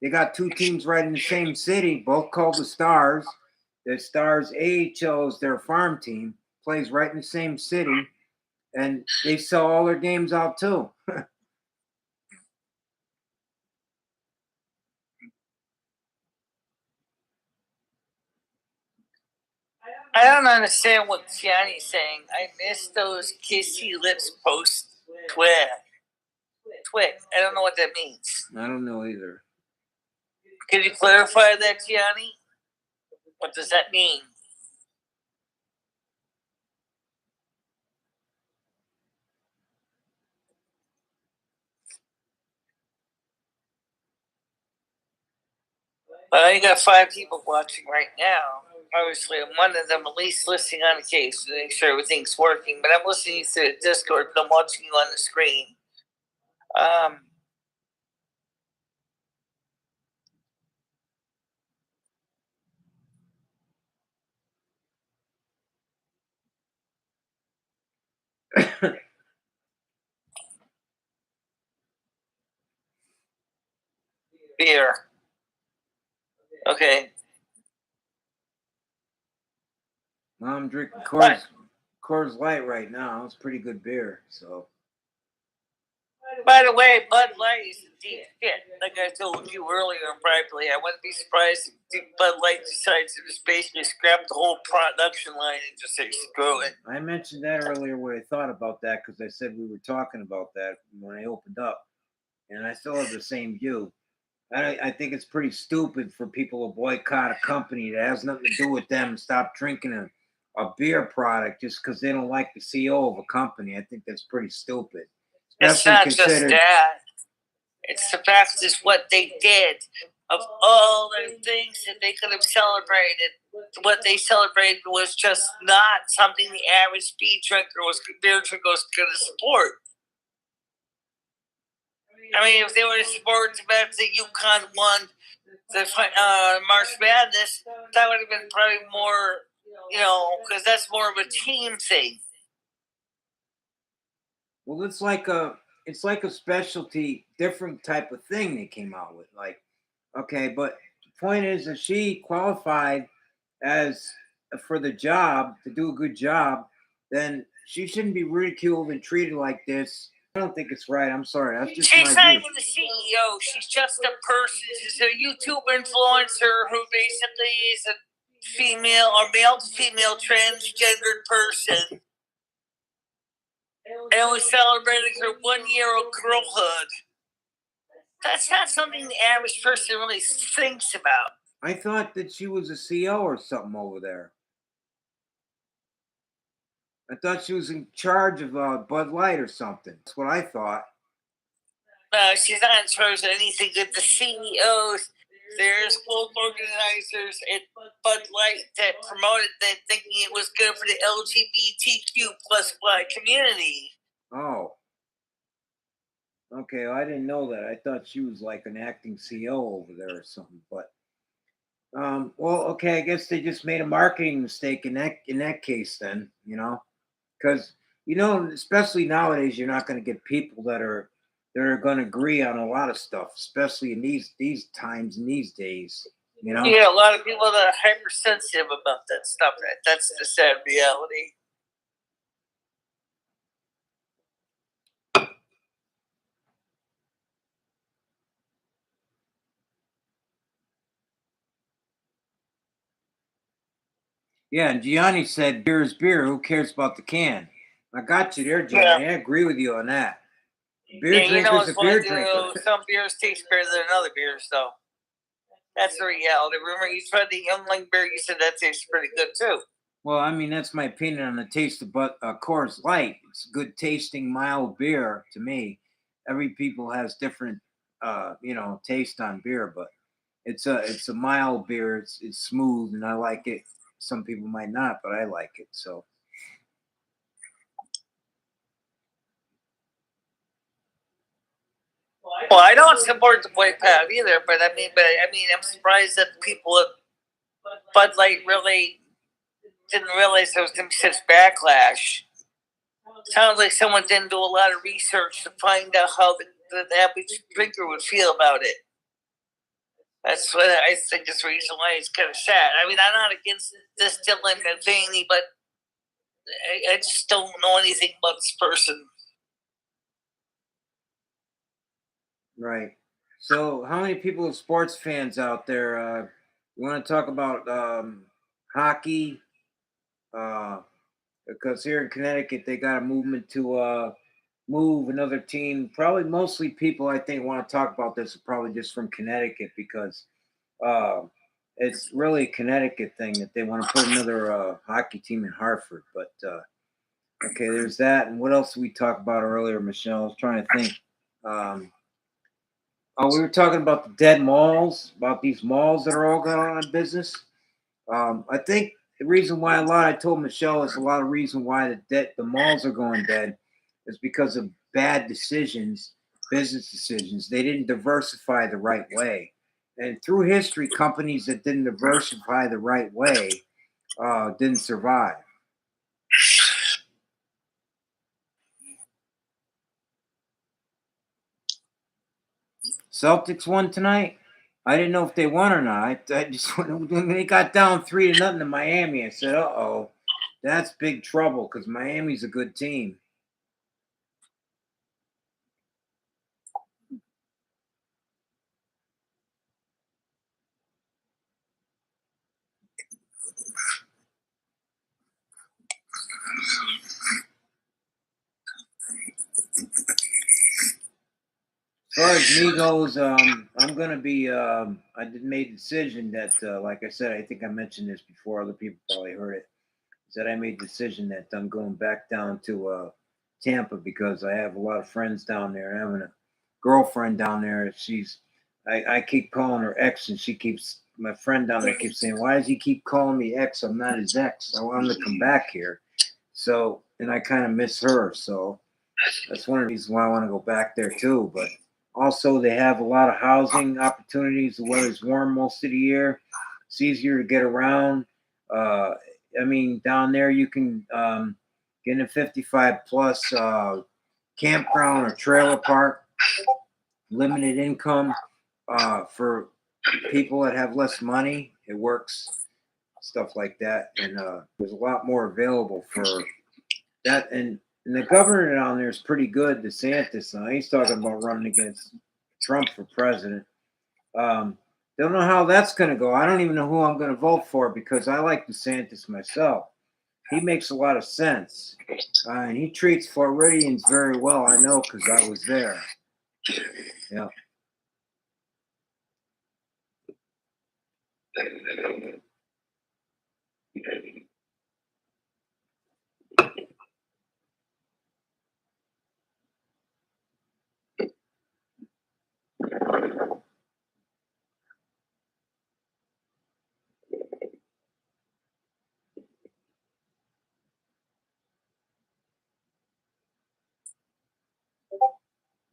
they got two teams right in the same city, both called the Stars. The Stars AHL is their farm team, plays right in the same city, and they sell all their games out too. I don't understand what Gianni's saying. I missed those kissy lips post twit. I don't know what that means. I don't know either. Can you clarify that, Gianni? What does that mean? Well, you got 5 people watching right now. Obviously, I'm one of them at least listening on the case to make sure everything's working. But I'm listening to Discord, but I'm watching you on the screen. Beer. Okay. Well, I'm drinking Coors Light right now. It's pretty good beer. So. By the way, Bud Light is deep shit. Like I told you earlier privately, I wouldn't be surprised if Bud Light decides to just basically scrap the whole production line and just say screw it. I mentioned that earlier what I thought about that because I said we were talking about that when I opened up, and I still have the same view. I think it's pretty stupid for people to boycott a company that has nothing to do with them and stop drinking a beer product just because they don't like the CEO of a company. I think that's pretty stupid. It's not just that. It's the fact is what they did. Of all the things that they could have celebrated, what they celebrated was just not something the average beer drinker was going to support. I mean, if they were to support the fact that UConn won the March Madness, that would have been probably more, because that's more of a team thing. Well, it's like a specialty, different type of thing they came out with. Like, okay, but the point is that she qualified as for the job to do a good job, then she shouldn't be ridiculed and treated like this. I don't think it's right. I'm sorry. That's just She's my not view. even the CEO. She's just a person. She's a YouTube influencer who basically is a female or male to female transgendered person. And was celebrating her 1 year of girlhood. That's not something the average person really thinks about. I thought that she was a CEO or something over there. I thought she was in charge of Bud Light or something. That's what I thought. She's not in charge of anything. The CEOs, there's both organizers at Bud Light that promoted that, thinking it was good for the LGBTQ plus Y community. Oh. Okay, well, I didn't know that. I thought she was like an acting CEO over there or something. But well, okay, I guess they just made a marketing mistake in that case then, because especially nowadays, you're not going to get people that are going to agree on a lot of stuff, especially in these times and these days. You know? Yeah, a lot of people that are hypersensitive about that stuff. That's the sad reality. Yeah, and Gianni said beer is beer. Who cares about the can? I got you there, Yeah. Gianni. I agree with you on that. Beer Yeah, you know drinker's what's a beer funny, drinker. some beers taste better than other beers, though. That's the reality. Remember, you tried the Youngling beer. You said that tastes pretty good too. Well, I mean, that's my opinion on the taste of Coors Light. It's good tasting, mild beer to me. Every people has different, taste on beer, but it's a mild beer. It's smooth, and I like it. Some people might not, but I like it. So Well, I don't support the boycott either, but I mean, I'm surprised that people at Bud Light really didn't realize there was going to be such backlash. Sounds like someone didn't do a lot of research to find out how the average drinker would feel about it. That's what I think is the reason why it's kind of sad. I mean, I'm not against distilling and Vaney, but I just don't know anything about this person. right. So how many people are sports fans out there? You want to talk about hockey? Because here in Connecticut, they got a movement to move another team. Probably mostly people I think want to talk about this are probably just from Connecticut because uh, it's really a Connecticut thing that they want to put another hockey team in Hartford. But okay, there's that. And what else did we talk about earlier, Michelle? I was trying to think. We were talking about the dead malls, about these malls that are all going out of business. I think the reason why I told Michelle is a lot of reason why the malls are going dead is because of bad decisions, business decisions. They didn't diversify the right way. And through history, companies that didn't diversify the right way didn't survive. Celtics won tonight. I didn't know if they won or not. I just when they got down 3-0 to Miami, I said, "Uh oh, that's big trouble," because Miami's a good team. As far as me goes, I'm gonna be. I made a decision that, like I said, I think I mentioned this before. Other people probably heard it. That I made the decision that I'm going back down to Tampa because I have a lot of friends down there. I'm having a girlfriend down there. I keep calling her ex, and my friend down there keeps saying, "Why does he keep calling me ex? I'm not his ex. I want him to come back here." So, and I kind of miss her. So that's one of the reasons why I want to go back there too. But also, they have a lot of housing opportunities. The weather's warm most of the year. It's easier to get around. Uh, I mean, down there you can get in a 55 plus campground or trailer park, limited income for people that have less money. It works, stuff like that. And there's a lot more available for that. And the governor down there is pretty good, DeSantis. He's talking about running against Trump for president. Don't know how that's going to go. I don't even know who I'm going to vote for because I like DeSantis myself. He makes a lot of sense. And he treats Floridians very well. I know because I was there. Yeah.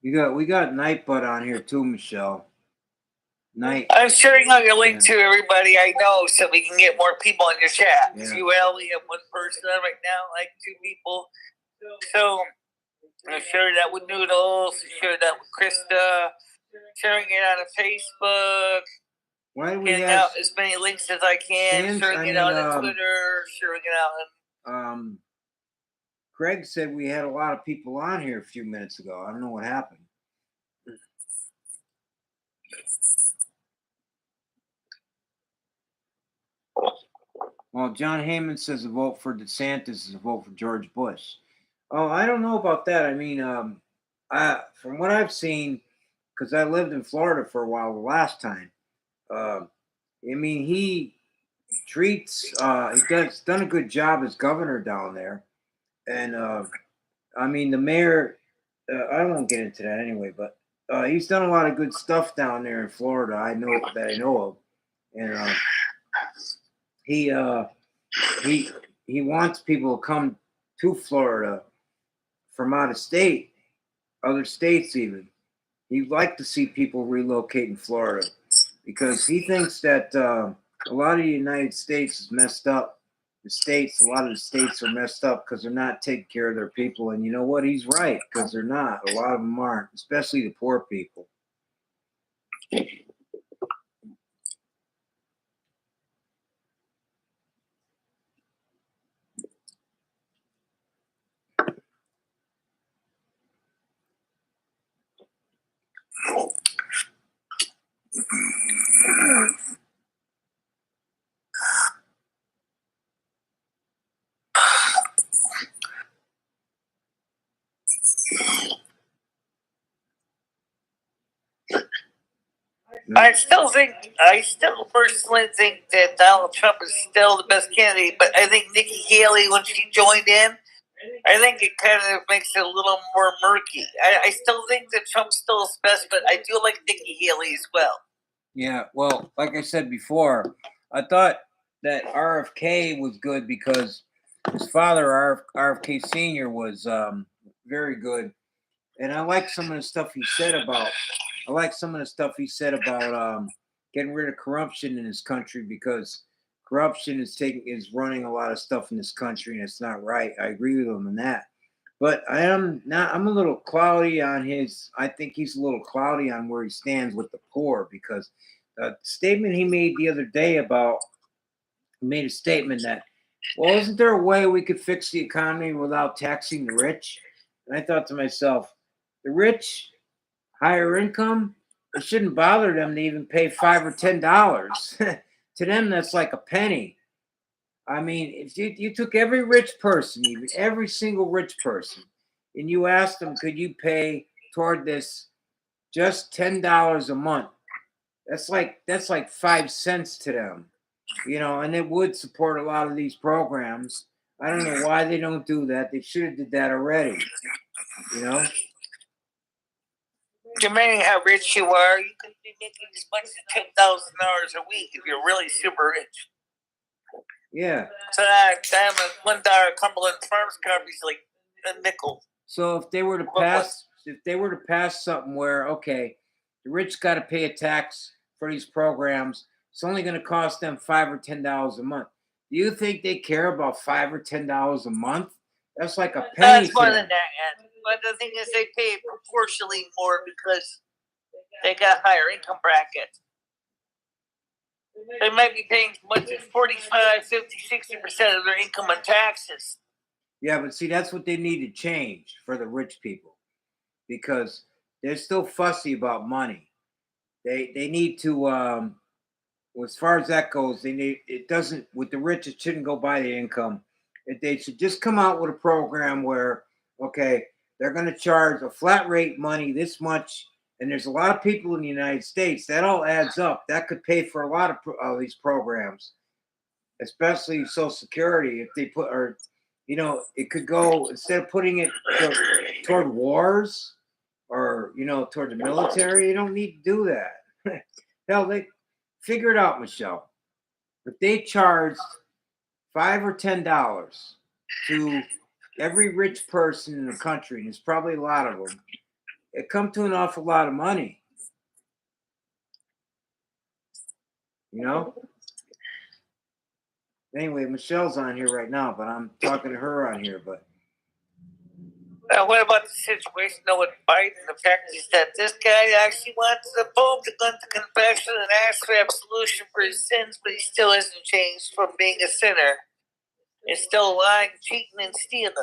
We got Nightbutt on here too, Michelle. Night. I'm sharing on your link to everybody I know so we can get more people in your chat. Yeah. We have one person on right now, like 2 people. So I'm sharing that with Noodles, sharing that with Krista, sharing it on Facebook. Why do we Getting have out as many links as I can, Sans- sharing I it mean, out on Twitter, sharing it out on. Craig said we had a lot of people on here a few minutes ago. I don't know what happened. Well, John Heyman says a vote for DeSantis is a vote for George Bush. Oh, I don't know about that. I mean, from what I've seen, because I lived in Florida for a while the last time. I mean, he he's done a good job as governor down there, and I mean the mayor. I won't get into that anyway, but he's done a lot of good stuff down there in Florida. I know of, and he he wants people to come to Florida from out of state, other states even. He'd like to see people relocate in Florida because he thinks that a lot of the United States is messed up. A lot of the states are messed up because they're not taking care of their people. And you know what? He's right, because they're not. A lot of them aren't, especially the poor people. I still personally think that Donald Trump is still the best candidate, but I think Nikki Haley, when she joined in, I think it kind of makes it a little more murky. I still think that Trump's still is best, but I do like Nikki Haley as well. Yeah, well, like I said before, I thought that RFK was good because his father, RFK Sr., was very good. And I like some of the stuff he said about getting rid of corruption in this country, because corruption is running a lot of stuff in this country, and it's not right. I agree with him on that. But I'm a little cloudy on I think he's a little cloudy on where he stands with the poor, because the statement he made the other day he made a statement that, well, isn't there a way we could fix the economy without taxing the rich? And I thought to myself, the rich, higher income, it shouldn't bother them to even pay $5 or $10. To them, that's like a penny. I mean, if you took every rich person, even every single rich person, and you asked them, could you pay toward this just $10 a month? That's like 5 cents to them, and it would support a lot of these programs. I don't know why they don't do that. They should have did that already. Depending how rich you are, you could be making as much as $10,000 a week if you're really super rich. Yeah. So that $1 Cumberland Farms coffee is like a nickel. So if they were to pass something where, okay, the rich got to pay a tax for these programs, it's only going to cost them $5 or $10 a month. Do you think they care about $5 or $10 a month? That's like a penny. That's more than that. But the thing is, they pay proportionally more because they got higher income brackets. They might be paying as much as 45, 50, 60% of their income in taxes. Yeah, but see, that's what they need to change for the rich people, because they're still fussy about money. They need to, as far as that goes, it doesn't, with the rich, it shouldn't go by the income. They should just come out with a program where, okay, they're going to charge a flat rate money this much, and there's a lot of people in the United States that all adds up. That could pay for a lot of these programs, especially Social Security. If they put, or it could go, instead of putting it toward wars or toward the military. You don't need to do that. Hell, they figure it out, Michelle. If they charged $5 or $10 to every rich person in the country, and there's probably a lot of them, it come to an awful lot of money. Anyway, Michelle's on here right now, but I'm talking to her on here. But What about the situation though with Biden? The fact is that this guy actually wants the Pope to go to confession and ask for absolution for his sins, but he still hasn't changed from being a sinner. He's still lying, cheating, and stealing.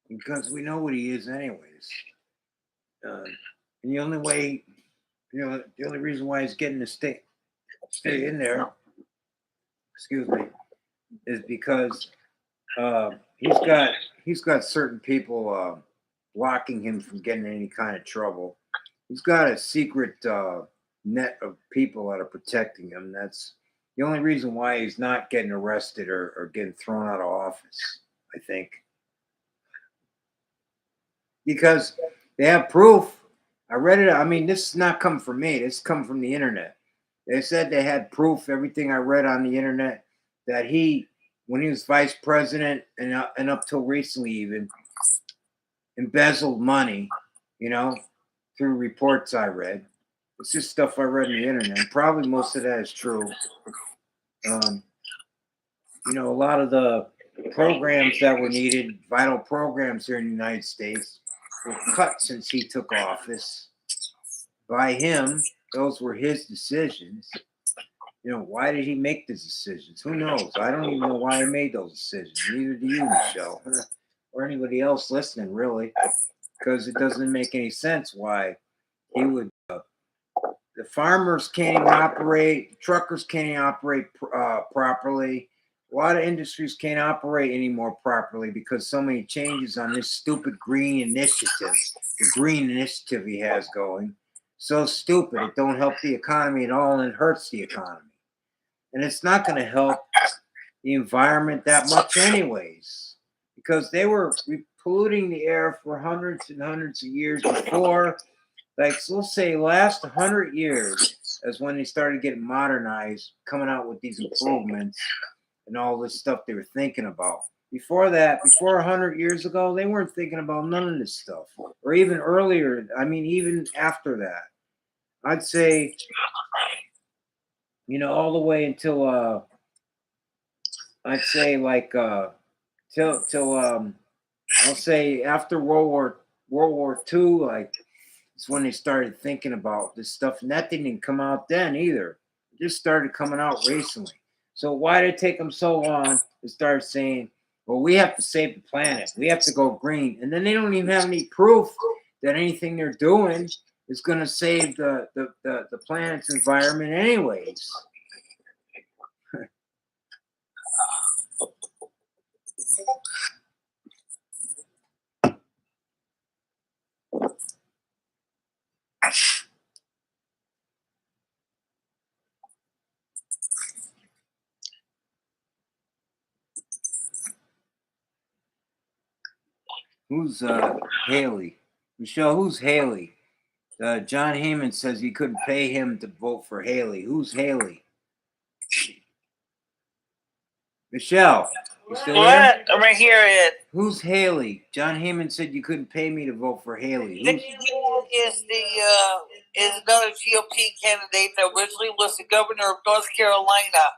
Because we know what he is, anyways. And the only way, the only reason why he's getting to stay in there, excuse me, is because he's got certain people blocking him from getting any kind of trouble. He's got a secret net of people that are protecting him. That's the only reason why he's not getting arrested or getting thrown out of office, I think. Because they have proof. I read it. I mean, this is not coming from me. This come from the internet. They said they had proof. Everything I read on the internet that when he was vice president and up till recently, even embezzled money. Through reports I read. It's just stuff I read on the internet. Probably most of that is true. A lot of the programs that were needed, vital programs here in the United States, were cut since he took office by him. Those were his decisions. Why did he make these decisions? Who knows? I don't even know why he made those decisions. Neither do you, Michelle, or anybody else listening, really, because it doesn't make any sense why he would. The farmers can't even operate. Truckers can't even operate properly. A lot of industries can't operate anymore properly because so many changes on this stupid green initiative. The green initiative he has going. So stupid. It don't help the economy at all, and it hurts the economy. And it's not going to help the environment that much anyways, because they were polluting the air for hundreds and hundreds of years before. Like, so let's say last 100 years is when they started getting modernized, coming out with these improvements and all this stuff they were thinking about. Before that, before 100 years ago, they weren't thinking about none of this stuff. Or even earlier, I mean, even after that. I'd say, all the way until, I'd say like, till I'll say after World War II, like, it's when they started thinking about this stuff, and that didn't come out then either. It just started coming out recently. So why did it take them so long to start saying, well, we have to save the planet, we have to go green, and then they don't even have any proof that anything they're doing is going to save the planet's environment anyways. Who's Haley? Michelle, who's Haley? John Heyman says he couldn't pay him to vote for Haley. Who's Haley? Michelle, you still there? What? I'm right here, Ed. Who's Haley? John Heyman said you couldn't pay me to vote for Haley. Is another GOP candidate that originally was the governor of North Carolina.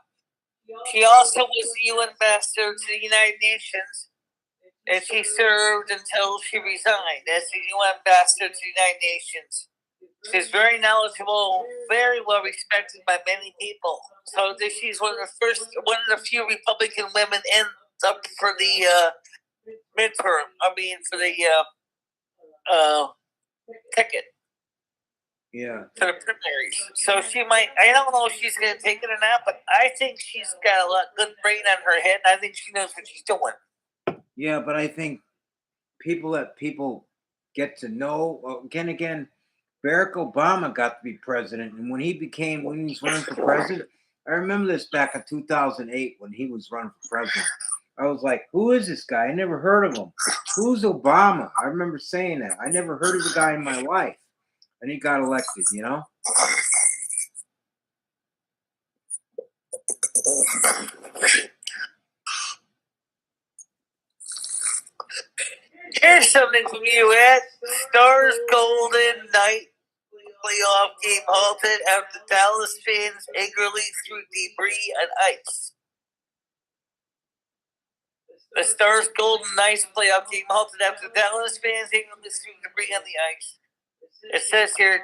She also was the UN ambassador to the United Nations, and she served until she resigned as the UN ambassador to the United Nations. She's very knowledgeable, very well respected by many people. So she's one of the few Republican women up for the midterm. I mean, for the ticket. Yeah. For the primaries. So she might. I don't know if she's going to take it or not, but I think she's got a lot good brain on her head, and I think she knows what she's doing. Yeah, but I think people get to know. Again, Barack Obama got to be president, and when he was running for president, I remember this back in 2008 when he was running for president. I was like, who is this guy? I never heard of him. Who's Obama? I remember saying that. I never heard of the guy in my life. And he got elected, Here's something from you, Ed. Stars Golden Knight playoff game halted after Dallas fans eagerly threw debris and ice. The Stars Golden Knights playoff game halted after Dallas fans hanging the debris on the ice. It says here,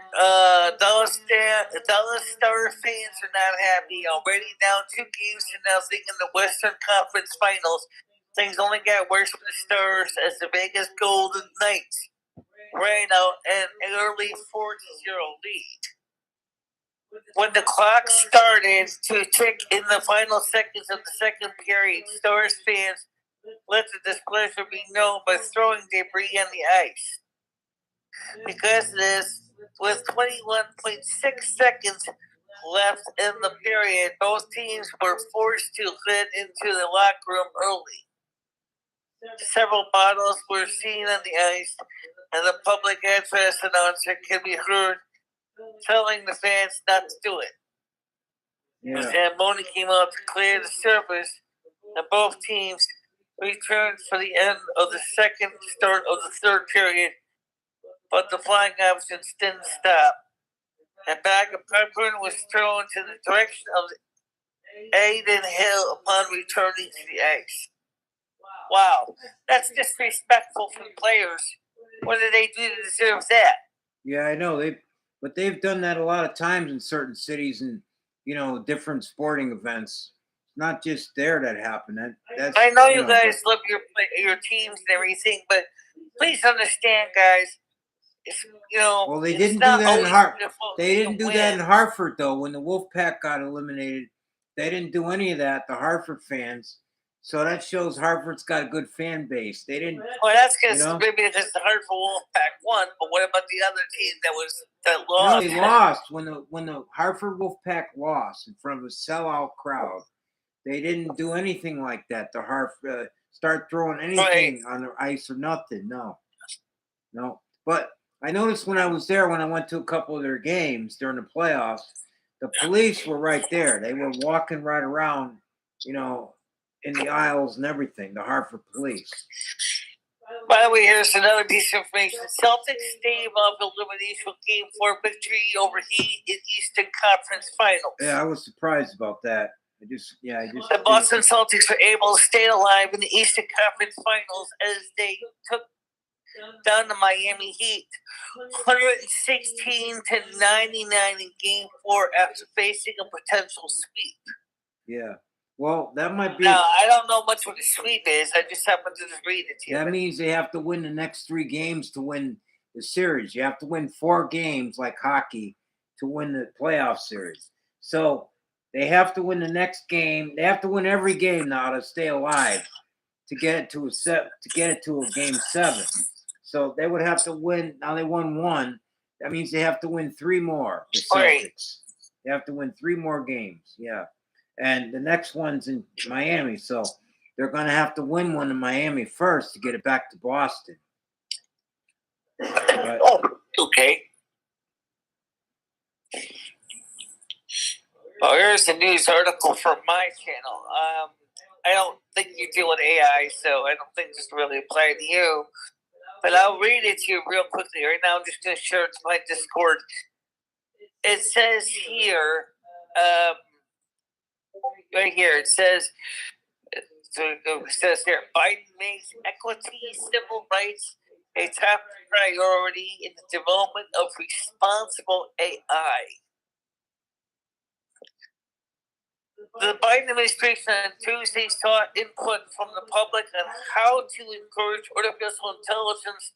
Dallas Star fans are not happy. Already down 2 games to nothing in the Western Conference Finals. Things only got worse for the Stars as the Vegas Golden Knights ran out an early 4-0 lead. When the clock started to tick in the final seconds of the second period, Stars fans let the displeasure be known by throwing debris on the ice. Because of this, with 21.6 seconds left in the period, both teams were forced to head into the locker room early. Several bottles were seen on the ice, and the public address announcer can be heard telling the fans not to do it. Yeah. Zamboni came out to clear the surface, and both teams returned for the end of the start of the third period, but the flying options didn't stop. A bag of popcorn was thrown to the direction of Aiden Hill upon returning to the ice. Wow, that's disrespectful for the players. What did they do to deserve that? Yeah, I know they've done that a lot of times in certain cities and different sporting events. It's not just there that happened. That's I know you guys love your teams and everything, but please understand, guys. Well, they didn't do that in Hartford. They didn't do that in Hartford though. When the Wolfpack got eliminated, they didn't do any of that. The Hartford fans. So that shows Hartford's got a good fan base. They didn't. Well, that's maybe because the Hartford Wolfpack won. But what about the other team that lost? No, they lost when the Hartford Wolfpack lost in front of a sellout crowd. They didn't do anything like that. The Hartford start throwing anything on the ice or nothing. No. But I noticed when I was there, when I went to a couple of their games during the playoffs, the police were right there. They were walking right around, in the aisles and everything, the Hartford police. By the way, here's another piece of information. Celtics stave off elimination game 4 victory over Heat in Eastern Conference Finals. Yeah, I was surprised about that. The Boston Celtics were able to stay alive in the Eastern Conference Finals as they took down the Miami Heat 116-99 in game 4 after facing a potential sweep. Yeah. Well, that might be. Now, I don't know much what a sweep is. I just happened to just read it to you. That means they have to win the next 3 games to win the series. You have to win 4 games like hockey to win the playoff series. So they have to win the next game. They have to win every game now to stay alive to get it to a game 7. So they would have to win. Now they won 1. That means they have to win 3 more. The Celtics. Right. They have to win 3 more games. Yeah. And the next one's in Miami. So they're going to have to win one in Miami first to get it back to Boston. But, okay. Well, here's a news article from my channel. I don't think you deal with AI, so I don't think this really applies to you. But I'll read it to you real quickly. Right now, I'm just going to share it to my Discord. It says here, right here, it says here, Biden makes equity, civil rights a top priority in the development of responsible AI. The Biden administration on Tuesday sought input from the public on how to encourage artificial intelligence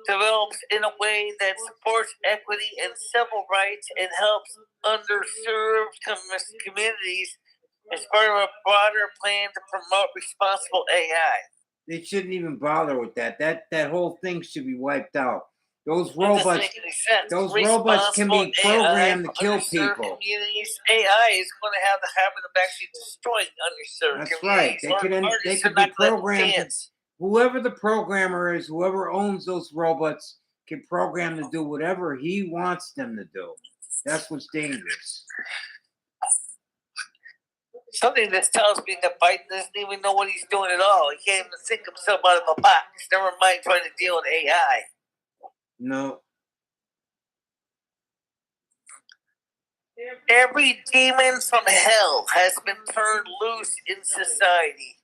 develops in a way that supports equity and civil rights and helps underserved communities as part of a broader plan to promote responsible AI. They shouldn't even bother with that. That whole thing should be wiped out. Those robots can be programmed to kill people. AI is going to have the habit of actually destroying underserved communities. That's right. They could be programmed. Whoever the programmer is, whoever owns those robots, can program to do whatever he wants them to do. That's what's dangerous. Something that tells me that Biden doesn't even know what he's doing at all. He can't even think himself out of a box. Never mind trying to deal with AI. No. Every demon from hell has been turned loose in society.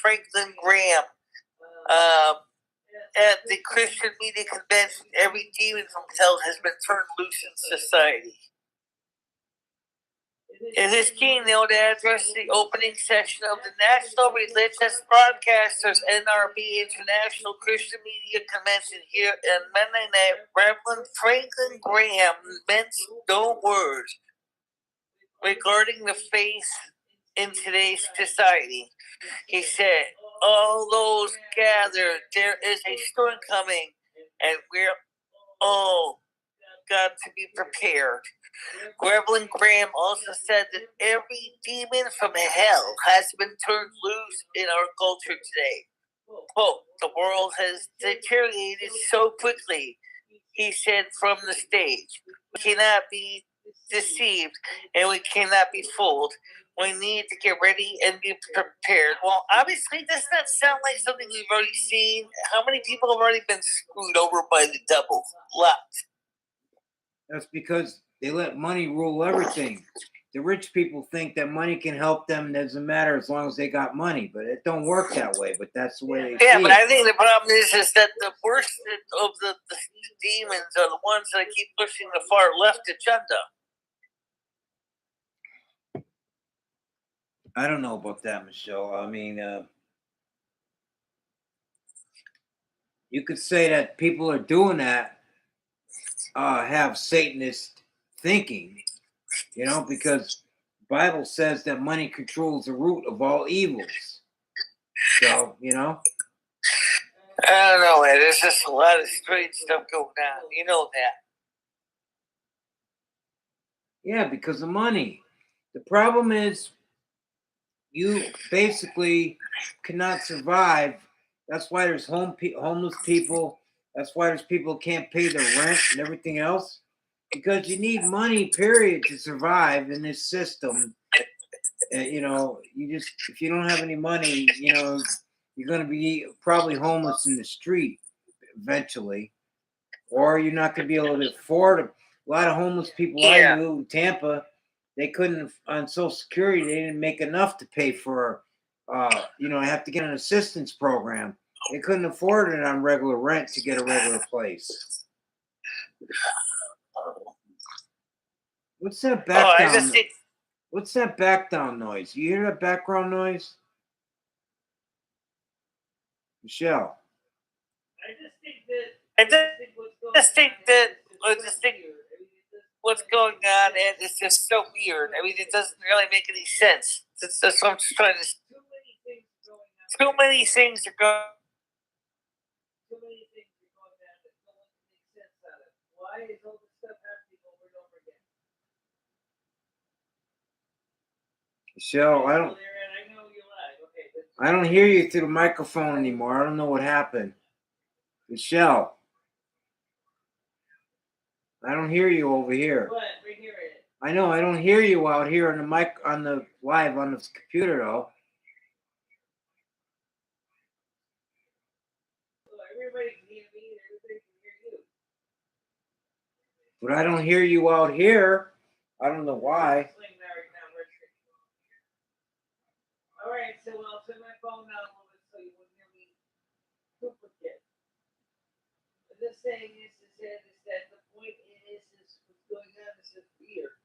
Franklin Graham. At the Christian Media Convention, every demon from hell has been turned loose in society. In his keynote address, the opening session of the National Religious Broadcasters NRB International Christian Media Convention here in Monday, Reverend Franklin Graham minced no words regarding the faith in today's society. He said, all those gathered, there is a storm coming, and we're all got to be prepared. Reverend Graham also said that every demon from hell has been turned loose in our culture today. Quote, the world has deteriorated so quickly, he said from the stage. We cannot be deceived and we cannot be fooled. We need to get ready and be prepared. Well, obviously, does not sound like something we've already seen. How many people have already been screwed over by the devil? Lots. That's because they let money rule everything. The rich people think that money can help them. Doesn't matter as long as they got money, but it don't work that way. But that's the way they Yeah, see but it. I think the problem is that the worst of the demons are the ones that keep pushing the far left agenda. I don't know about that, Michelle. I mean, you could say that people are doing that have Satanist thinking, because Bible says that money controls the root of all evils. So, I don't know, man. There's just a lot of strange stuff going on. You know that. Yeah, because of money. The problem is you basically cannot survive. That's why there's homeless people. That's why there's people who can't pay their rent and everything else. Because you need money, period, to survive in this system. If you don't have any money, you're going to be probably homeless in the street eventually, or you're not going to be able to afford it. A lot of homeless people I knew in Tampa, they couldn't, on Social Security, they didn't make enough to pay for, have to get an assistance program. They couldn't afford it on regular rent to get a regular place. What's that background? What's that background noise? You hear that background noise? Michelle. I just think what's going on, and it's just so weird. I mean, it doesn't really make any sense. That's what I'm just trying to. Too many things are going. Too many things are going on that no one can make sense out of. Why is all this stuff happening over and over again? Michelle, I don't hear you through the microphone anymore. I don't know what happened. Michelle, I don't hear you over here. What? Right here it is. I know I don't hear you out here on the mic, on the live on the computer though. Everybody can hear me and everybody can hear you. But I don't hear you out here. I don't know why. All right, so I'll turn my phone down a little bit so you won't hear me duplicate. But this thing is that the point is what's going on is just weird.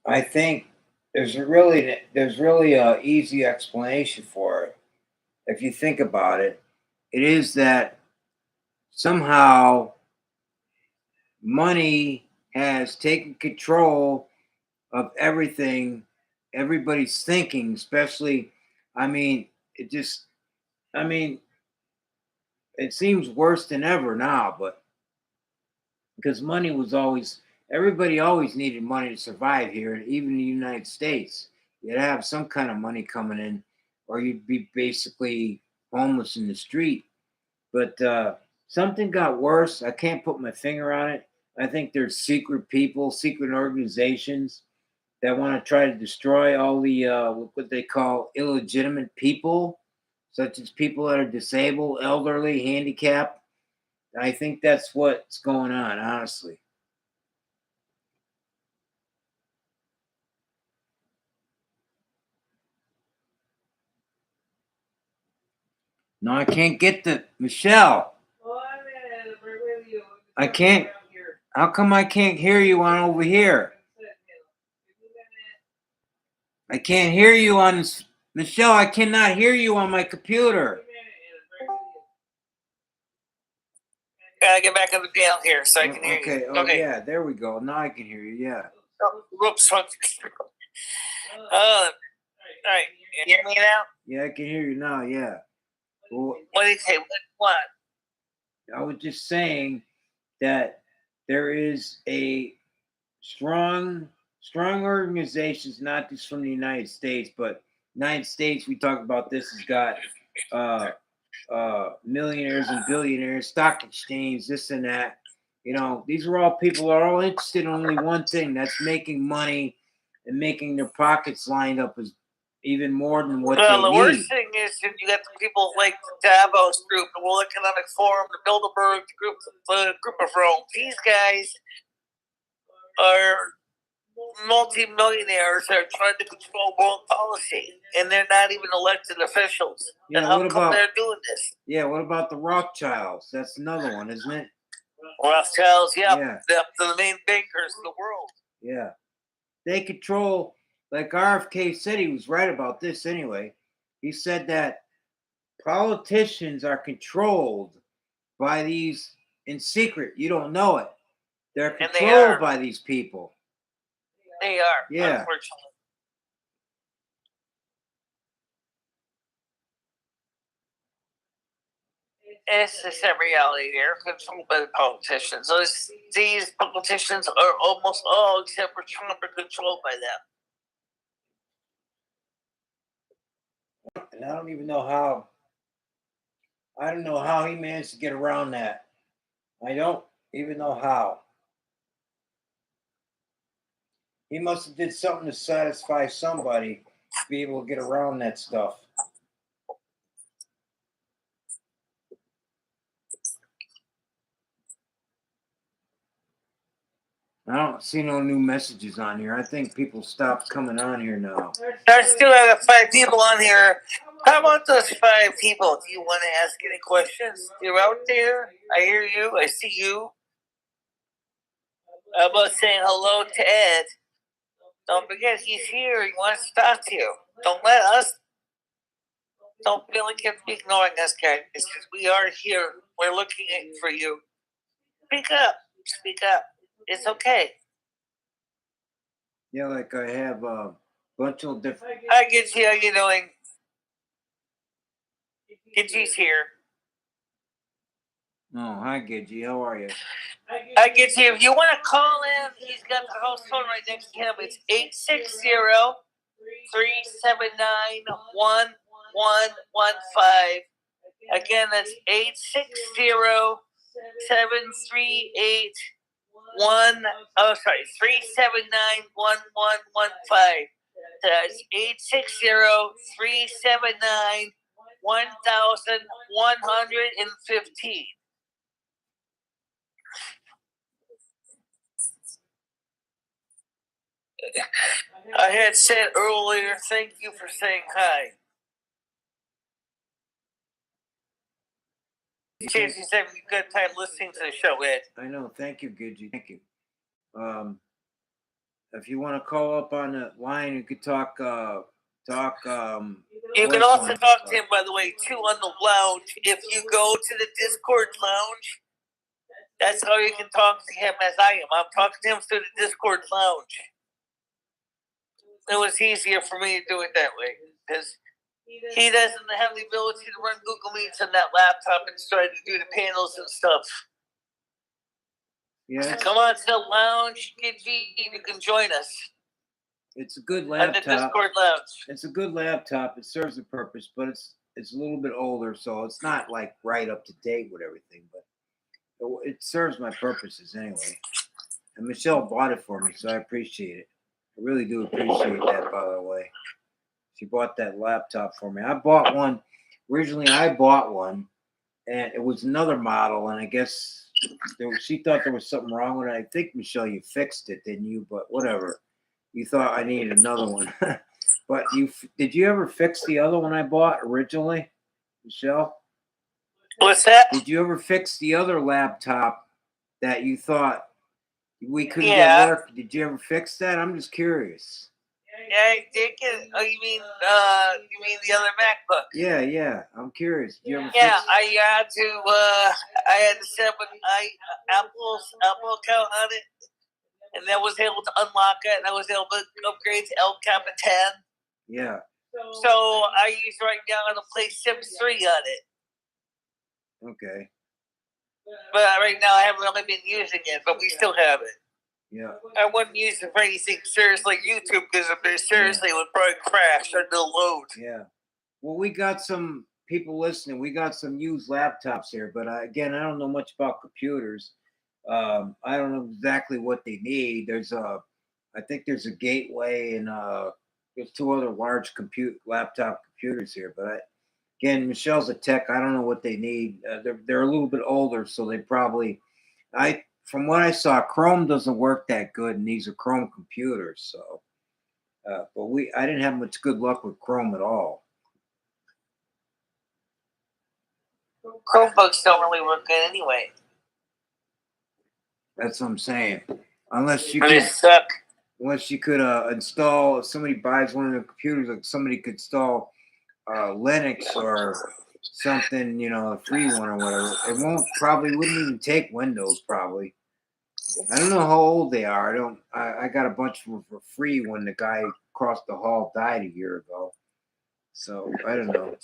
I think there's really a easy explanation for it. If you think about it, it is that somehow money has taken control of everything, everybody's thinking, especially, it seems worse than ever now, but because money was everybody always needed money to survive here, even in the United States. You'd have some kind of money coming in, or you'd be basically homeless in the street. But something got worse. I can't put my finger on it. I think there's secret people, secret organizations that want to try to destroy all the what they call illegitimate people, such as people that are disabled, elderly, handicapped. I think that's what's going on, honestly. No, I can't get the Michelle. I can't. How come I can't hear you on over here? I can't hear you on Michelle. I cannot hear you on my computer. Gotta get back on the panel here so I can hear Okay. you. Oh yeah, there we go. Now I can hear you. Yeah. Oh, whoops. All right. You hear me now? Yeah, I can hear you now. Yeah. Well, What do you say? What? I was just saying that there is a strong organizations, not just from the United States, but United States. We talk about this has got millionaires and billionaires, stock exchange, this and that. You know, these are all people are all interested in only one thing, that's making money and making their pockets lined up as even more than what Well, the they worst need. thing is you got the people like the Davos Group, the World Economic Forum, the Bilderberg Group, the Group of Rome. These guys are multi-millionaires that are trying to control world policy, and they're not even elected officials. Yeah, and how what come about they're doing this? Yeah, what about the Rothschilds? That's another one, isn't it? Rothschilds, Yeah. the main bankers in the world. Yeah. They control, like RFK said, he was right about this anyway. He said that politicians are controlled by these in secret. You don't know it. They're And they controlled are. by these people. They are, Yeah. unfortunately. It's just that reality. They're controlled by the politicians. These politicians are almost all, except for Trump, are controlled by them. And I don't even know how. I don't know how he managed to get around that. I don't even know how. He must have did something to satisfy somebody to be able to get around that stuff. I don't see no new messages on here. I think people stopped coming on here now. There's still 5 people on here. How about those 5 people? Do you want to ask any questions? You're out there. I hear you. I see you. How about saying hello to Ed? Don't forget he's here. He wants to talk to you. Don't feel like you have to be ignoring us, guys. Because we are here. We're looking for you. Speak up. Speak up. It's okay. Yeah, like I have a bunch of different. Hi, Gidgy. How you doing? Gidgy's here. Oh, hi, Gidgy. How are you? Hi, Gidgy. If you want to call in, he's got the house phone right next to him. It's 860-379-1115. Again, that's 379-1115. That's 860-379-1115. I had said earlier, thank you for saying hi. Chances have you got time listening to the show, Ed. I know. Thank you, Gidgy. Thank you. If you want to call up on the line, you could talk. You can also talk to him, by the way, too, on the lounge. If you go to the Discord lounge, that's how you can talk to him as I am. I'm talking to him through the Discord lounge. It was easier for me to do it that way because he doesn't have the ability to run Google Meets on that laptop and try to do the panels and stuff. Yeah. Come on to the lounge, Gidgy. You can join us. It's a good laptop. On the Discord lounge. It's a good laptop. It serves a purpose, but it's a little bit older, so it's not like right up to date with everything. But it serves my purposes anyway. And Michelle bought it for me, so I appreciate it. I really do appreciate that, by the way. She bought that laptop for me. I bought one. Originally, I bought one, and it was another model, and I guess she thought there was something wrong with it. I think, Michelle, you fixed it, didn't you? But whatever. You thought I needed another one. But did you ever fix the other one I bought originally, Michelle? What's that? Did you ever fix the other laptop that you thought we couldn't Yeah. get work? Did you ever fix that? I'm just curious. Yeah, I did get. Oh, you mean the other MacBook? Yeah. I'm curious. Did you ever Yeah, fix? I had to set up an Apple account on it, and then was able to unlock it, and I was able to upgrade to El Capitan. Yeah. So I use right now to play Sims 3 on it. Okay. But right now I haven't really been using it, but we still have it. Yeah. I wouldn't use it for anything serious like YouTube because seriously it would probably crash or no load. Yeah. Well, we got some people listening. We got some used laptops here, but again, I don't know much about computers. I don't know exactly what they need. I think there's a Gateway and there's two other large laptop computers here. But again, Michelle's a tech. I don't know what they need. They're a little bit older, so they probably. From what I saw, Chrome doesn't work that good, and these are Chrome computers. So, but I didn't have much good luck with Chrome at all. Chromebooks don't really work good anyway. That's what I'm saying. Unless you They could, suck. install. If somebody buys one of the computers, like somebody could install Linux or something, a free one or whatever. It wouldn't even take Windows. Probably. I don't know how old they are. I got a bunch for free when the guy across the hall died a year ago. So I don't know.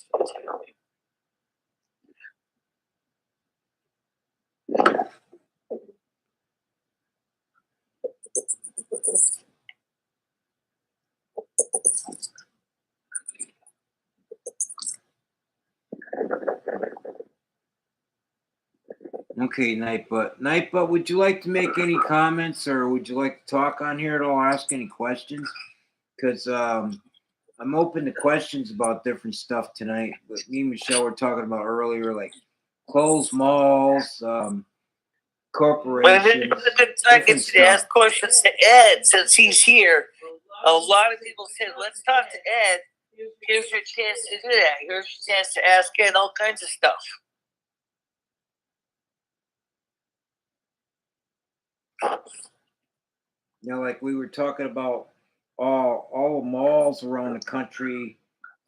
Okay, Nightbutt, would you like to make any comments, or would you like to talk on here at all? Ask any questions? Because I'm open to questions about different stuff tonight. But me and Michelle were talking about earlier, like closed malls, But corporations. it's a good time different to ask stuff. questions to Ed since he's here. A lot of people said, let's talk to Ed. Here's your chance to do that. Here's your chance to ask Ed all kinds of stuff. Like we were talking about all the malls around the country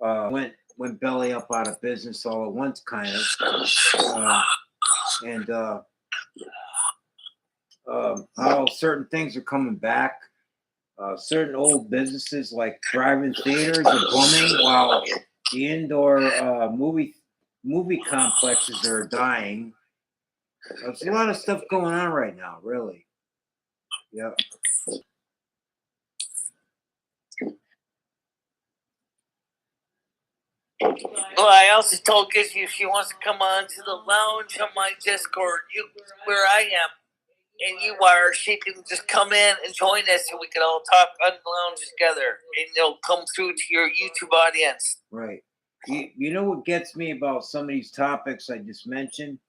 went belly up out of business all at once, kind of, and how certain things are coming back. Certain old businesses like drive-in theaters are booming, while the indoor movie complexes are dying. There's a lot of stuff going on right now, really. Yeah. Well, I also told Gizzy if she wants to come on to the lounge on my Discord, where I am, and you are, she can just come in and join us, and we can all talk on the lounge together, and it'll come through to your YouTube audience. Right. You know what gets me about some of these topics I just mentioned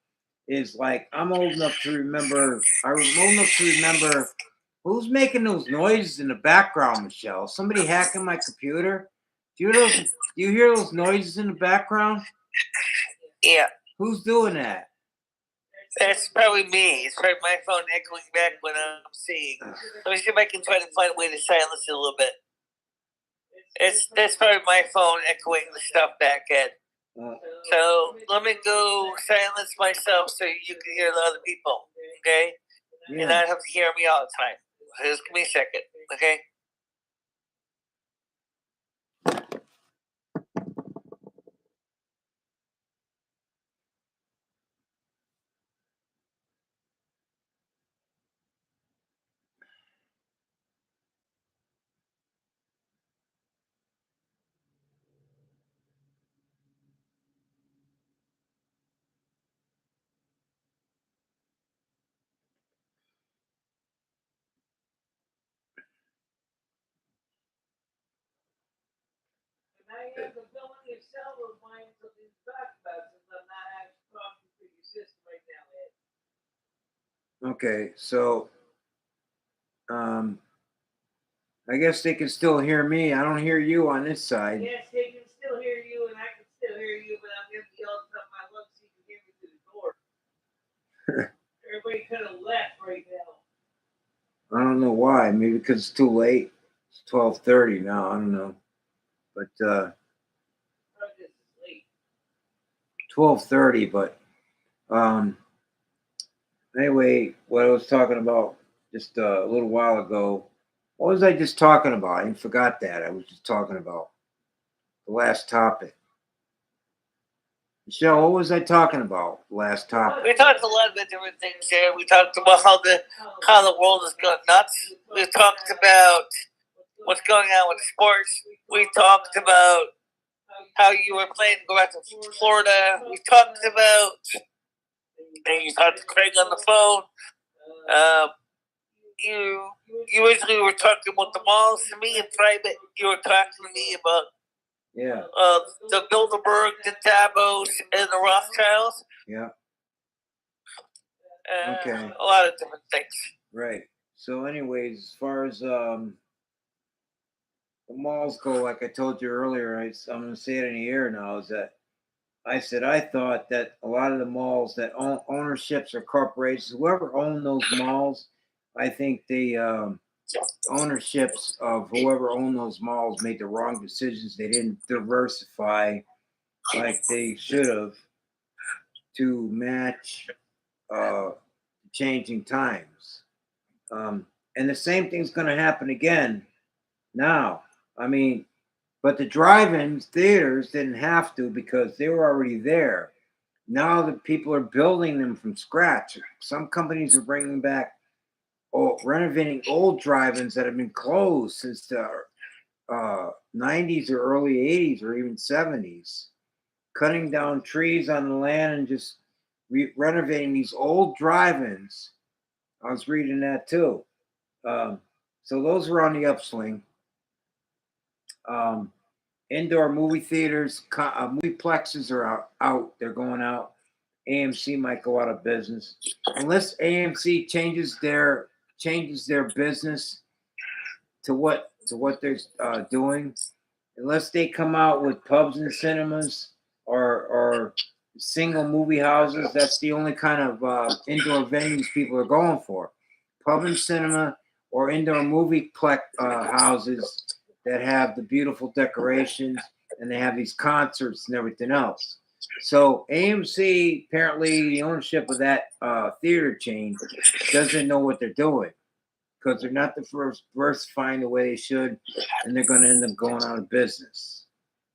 is like I'm old enough to remember. I'm old enough to remember who's making those noises in the background, Michelle. Somebody hacking my computer. Do you hear those noises in the background? Yeah. Who's doing that? That's probably me. It's probably my phone echoing back what I'm seeing. Let me see if I can try to find a way to silence it a little bit. That's probably my phone echoing the stuff back, Ed. So let me go silence myself so you can hear the other people, okay? Yeah. And not have to hear me all the time. Just give me a second, okay? Okay, so I guess they can still hear me. I don't hear you on this side. Yes, they can still hear you, and I can still hear you, but I'm going to yell at my lungs so you can hear me through the door. Everybody kind of left right now. I don't know why. Maybe because it's too late. It's 12:30 now. I don't know, but Probably just late. 12:30. But anyway, what I was talking about just a little while ago. What was I just talking about? I forgot that. I was just talking about the last topic. Michelle, what was I talking about? Last topic. We talked a lot about different things there. We talked about how the world is going nuts. We talked about what's going on with sports. We talked about how you were planning to go back to Florida. We talked about, and you talked to Craig on the phone. You originally were talking about the malls to me in private. You were talking to me about the Bilderberg, the Davos, and the Rothschilds. Yeah. Okay. A lot of different things. Right. So, anyways, as far as the malls go, like I told you earlier, I'm going to say it in the air now, is that I said I thought that a lot of the malls that ownerships or corporations, whoever owned those malls, I think the ownerships of whoever owned those malls made the wrong decisions. They didn't diversify like they should have to match changing times. And the same thing's going to happen again now. I mean, but the drive-in theaters didn't have to because they were already there. Now the people are building them from scratch. Some companies are bringing back, renovating old drive-ins that have been closed since the 90s or early 80s or even 70s, cutting down trees on the land and just renovating these old drive-ins. I was reading that too. So those are on the upswing. Indoor movie theaters, movieplexes are out. They're going out. AMC might go out of business unless AMC changes their business to what they're doing. Unless they come out with pubs and cinemas or single movie houses, that's the only kind of indoor venues people are going for. Pub and cinema or indoor movie houses that have the beautiful decorations and they have these concerts and everything else. So AMC, apparently the ownership of that theater chain doesn't know what they're doing because they're not diversifying the way they should, and they're going to end up going out of business.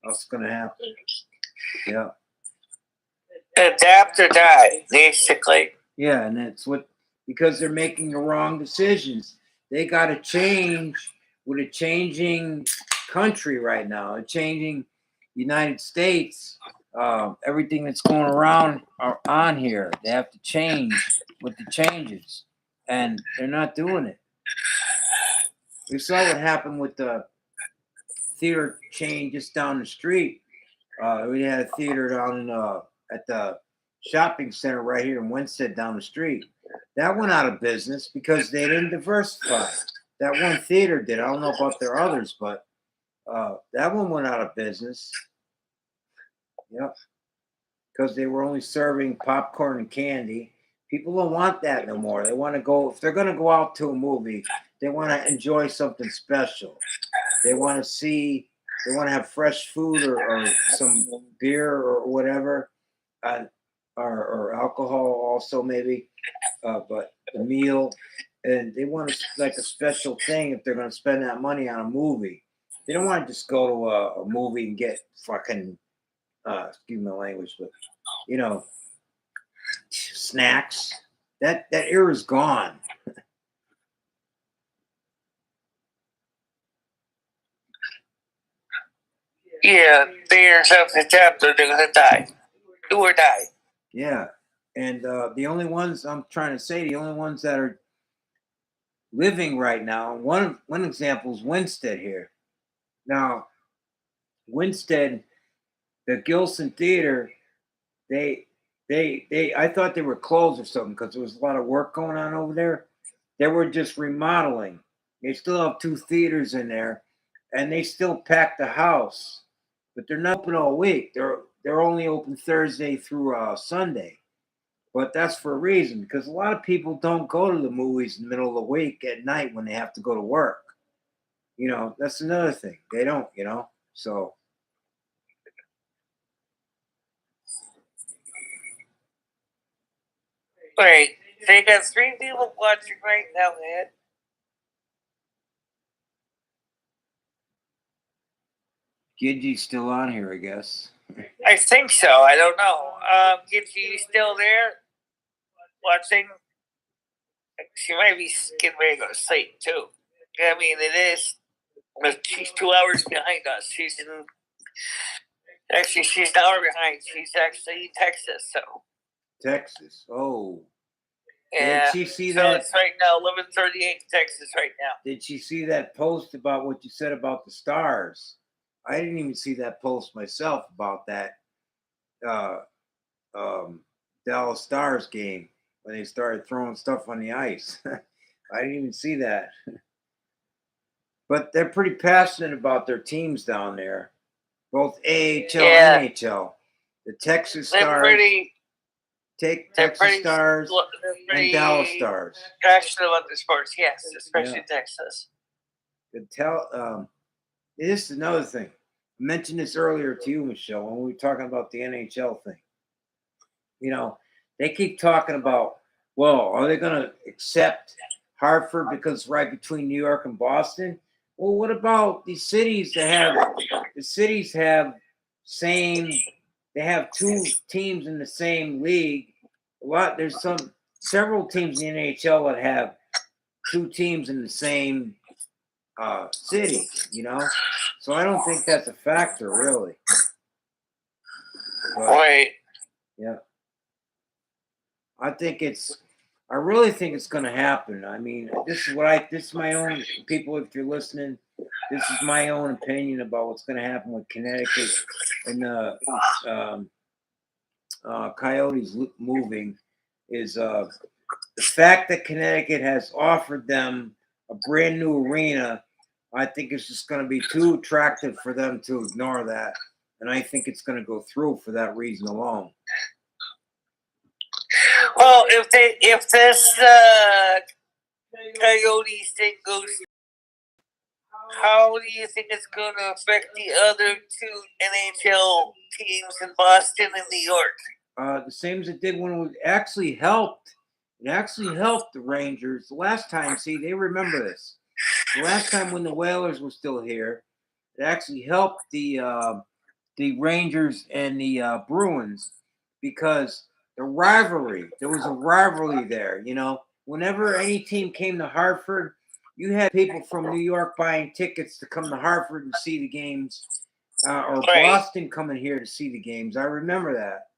What's going to happen? Yeah. Adapt or die, basically. Yeah, and that's because they're making the wrong decisions. They got to change with a changing country right now, a changing United States. Everything that's going around on here, they have to change with the changes, and they're not doing it. We saw what happened with the theater chain just down the street. We had a theater down at the shopping center right here in Winsted down the street. That went out of business because they didn't diversify. That one theater did. I don't know about their others, but that one went out of business. Yep. Because they were only serving popcorn and candy. People don't want that no more. They want to go, if they're going to go out to a movie, they want to enjoy something special. They want to have fresh food or some beer or whatever, or alcohol also maybe, but a meal. And they want like a special thing if they're going to spend that money on a movie. They don't want to just go to a movie and get fucking, excuse my language, but, snacks. That era's gone. Yeah, they're self-adapted. They're gonna die, do or die. Yeah, and the only ones that are living right now. One example is Winsted here. Now, Winsted, the Gilson Theater, they I thought they were closed or something because there was a lot of work going on over there. They were just remodeling. They still have 2 theaters in there, and they still pack the house, but they're not open all week. They're only open Thursday through Sunday, but that's for a reason because a lot of people don't go to the movies in the middle of the week at night when they have to go to work. That's another thing. They don't. So. Wait, they got 3 people watching right now, Ed. Gidgey's still on here, I guess. I think so. I don't know. Gidgey, you still there? Watching? She might be getting ready to go to sleep, too. I mean, it is. But she's 2 hours behind us. She's an hour behind. She's actually in Texas, so. Texas. Oh. Yeah. Did she see so that? It's right now 11:38 Texas right now. Did she see that post about what you said about the Stars? I didn't even see that post myself about that Dallas Stars game when they started throwing stuff on the ice. I didn't even see that. But they're pretty passionate about their teams down there, both AHL and NHL. The Texas Stars, Texas Stars, and Dallas Stars. Passionate about the sports, yes, especially Texas. This is another thing. I mentioned this earlier to you, Michelle, when we were talking about the NHL thing. They keep talking about, well, are they going to accept Hartford because it's right between New York and Boston? Well, what about these cities that have they have 2 teams in the same league. There's several teams in the NHL that have 2 teams in the same city, So I don't think that's a factor, really. Right. Yeah. I really think it's going to happen. I mean, this is my own, people, if you're listening, this is my own opinion about what's going to happen with Connecticut and Coyotes moving is the fact that Connecticut has offered them a brand new arena. I think it's just going to be too attractive for them to ignore that. And I think it's going to go through for that reason alone. Well, if this Coyotes thing goes, how do you think it's going to affect the other 2 NHL teams in Boston and New York? The same as it did when it actually helped. It actually helped the Rangers the last time. See, they remember this. The last time when the Whalers were still here, it actually helped the Rangers and the Bruins because there was a rivalry there. Whenever any team came to Hartford, you had people from New York buying tickets to come to Hartford and see the games, or Boston coming here to see the games. I remember that.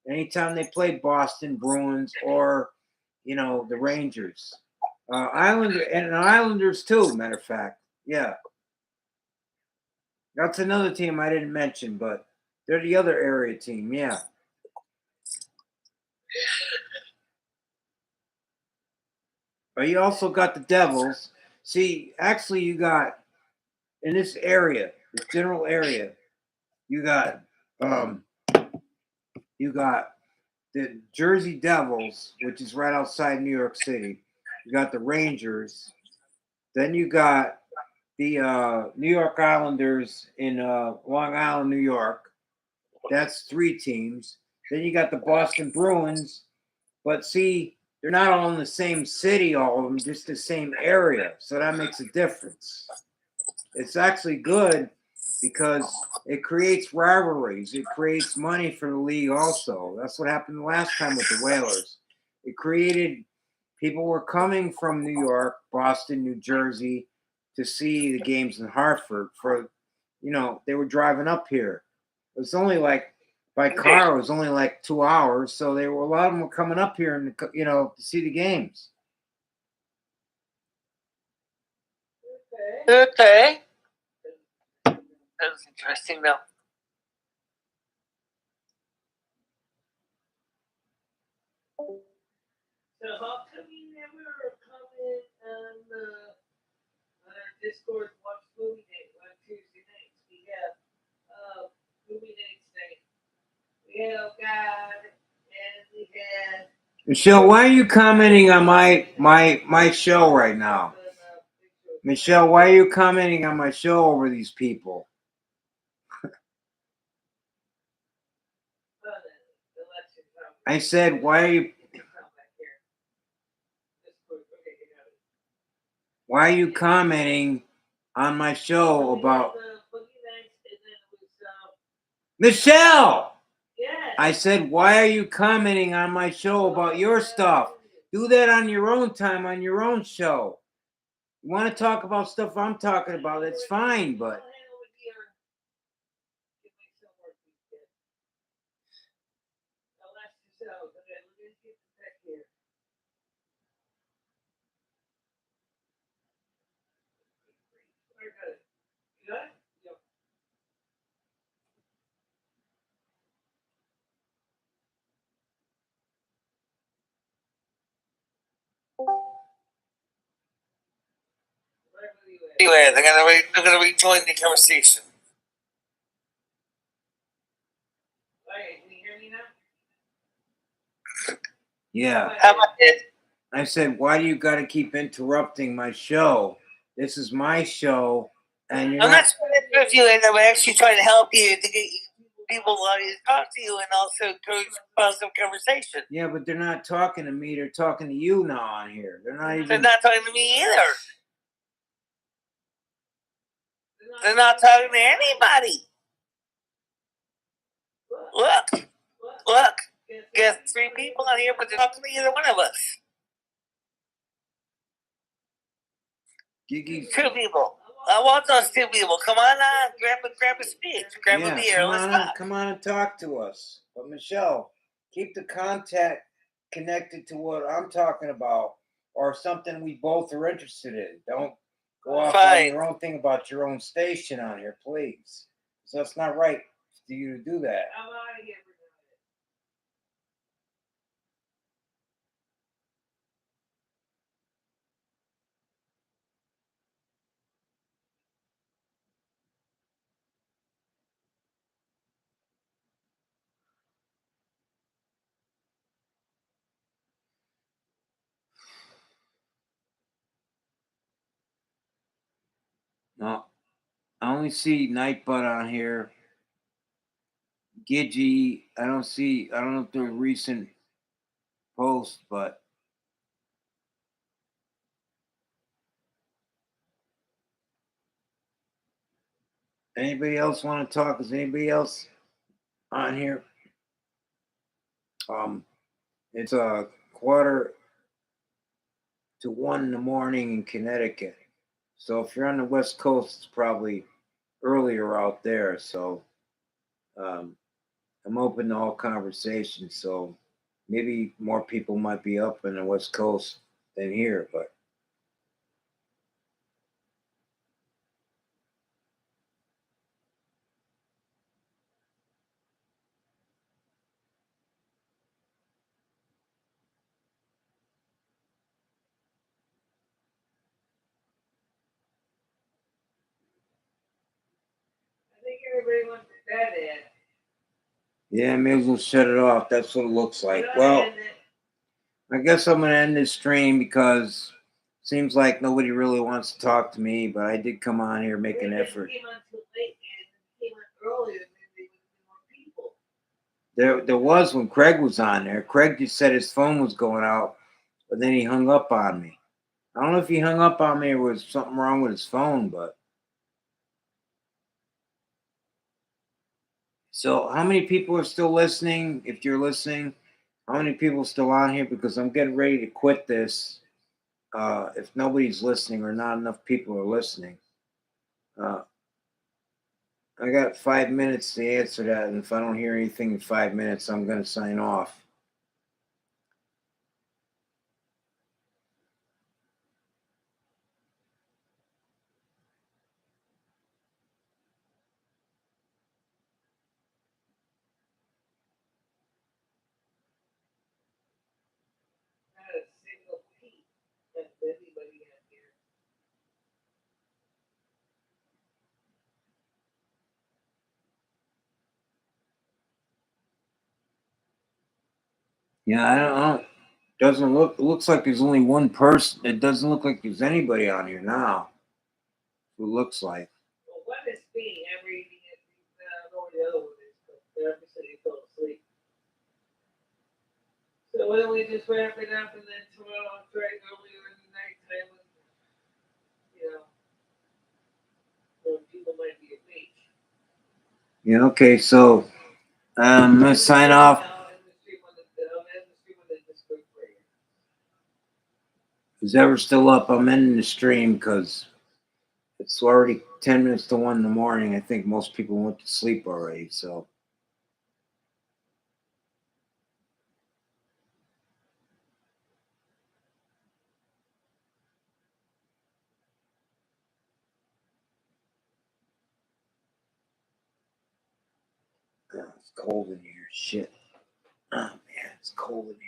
Anytime they played Boston Bruins or, the Rangers, Islanders too. Matter of fact, yeah. That's another team I didn't mention, but they're the other area team. Yeah. But you also got the Devils. See, actually, you got in this area, this general area, you got the Jersey Devils, which is right outside New York City. You got the Rangers. Then you got the New York Islanders in Long Island, New York. That's 3 teams. Then you got the Boston Bruins. But see, they're not all in the same city, all of them, just the same area. So that makes a difference. It's actually good because it creates rivalries. It creates money for the league also. That's what happened the last time with the Whalers. It created, people were coming from New York, Boston, New Jersey to see the games in Hartford they were driving up here. It was only like, by car, it was only like 2 hours. So a lot of them were coming up here and, to see the games. Okay. That's interesting, though. So how come you never comment on our Discord watch movie night on Tuesday nights? We have movie nights night. We have God and we have Michelle, why are you commenting on my show right now? Michelle, why are you commenting on my show over these people? I said, why are you commenting on my show about Michelle? I said, why are you commenting on my show about your stuff? Do that on your own time, on your own show. You want to talk about stuff I'm talking about, it's fine, but Anyway, they're gonna rejoin the conversation. yeah. How about it? I said, why do you got to keep interrupting my show? This is my show, and you're I'm not. not trying to interrupt you, and I'm actually trying to help you to get people to talk to you and also encourage positive conversation. Yeah, but they're not talking to me. They're talking to you now on here. They're not They're even. not talking to me either. They're not talking to anybody. Look. Got 3 people on here, but they're not talking to either one of us. Gigi. 2 people. I want those 2 people. Come on, grab a speech, grab a beer, come let's on, talk. come on and talk to us. But Michelle, keep the contact connected to what I'm talking about, or something we both are interested in. Don't go off on your own thing about your own station on here, please. So it's not right for you to do that. I'm out of here. No, I only see Nightbud on here. Gidgy, I don't know if they're recent posts, but anybody else want to talk? Is anybody else on here? It's a 1:45 in the morning in Connecticut. So if you're on the West Coast, it's probably earlier out there. So um, I'm open to all conversations. So maybe more people might be up in the West Coast than here, but I think everybody wants to bed in. yeah, may as well shut it off. That's what it looks like. Well, I guess I'm gonna end this stream because it seems like nobody really wants to talk to me, but I did come on here, make an effort. There was when Craig was on there. Craig just said his phone was going out, but then he hung up on me. I don't know if he hung up on me or was something wrong with his phone, but so how many people are still listening? If you're listening, how many people are still on here? Because I'm getting ready to quit this. If nobody's listening or not enough people are listening. I got 5 minutes to answer that, and if I don't hear anything in 5 minutes, I'm going to sign off. Yeah, I don't know. Doesn't look. It looks like there's only one person. It doesn't look like there's anybody on here now. It looks like. Well, one is me. I'm reading it. I don't know what the other one is, but the other said he fell asleep. So why don't we just wrap it up and then tomorrow I'll try earlier in the nighttime when, you know, when people might be awake. Yeah. Okay. So I'm gonna sign off. I'll end the stream on the Discord for you. Who's ever still up? I'm ending the stream because it's already 10 minutes to 1 in the morning. I think most people went to sleep already. So. God, it's cold in here. Shit. Oh man, it's cold in here.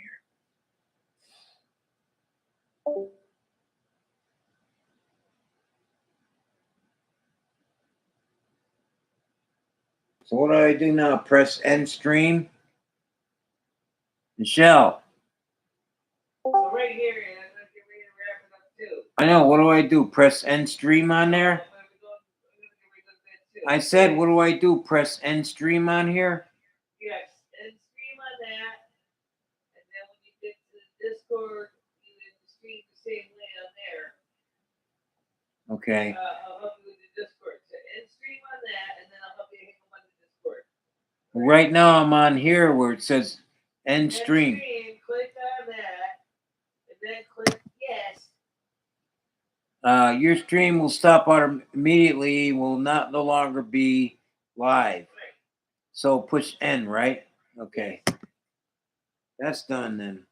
So what do I do now? Press end stream. Michelle. So right here, and I'm gonna get ready to wrap it up too. I know. What do I do? Press end stream on there? I'm gonna get ready to that too. I said, what do I do? Press end stream on here? Yes, and stream on that, and then when you get to the Discord, you can stream the same way on there. Okay. I'll help you with the Discord. So end stream on that, and then I'll help you hang them on the Discord. Right now I'm on here where it says end stream. End stream, click on that, and then click yes. Your stream will stop immediately. Will not no longer be live. Right. So push end, right? Okay. That's done then.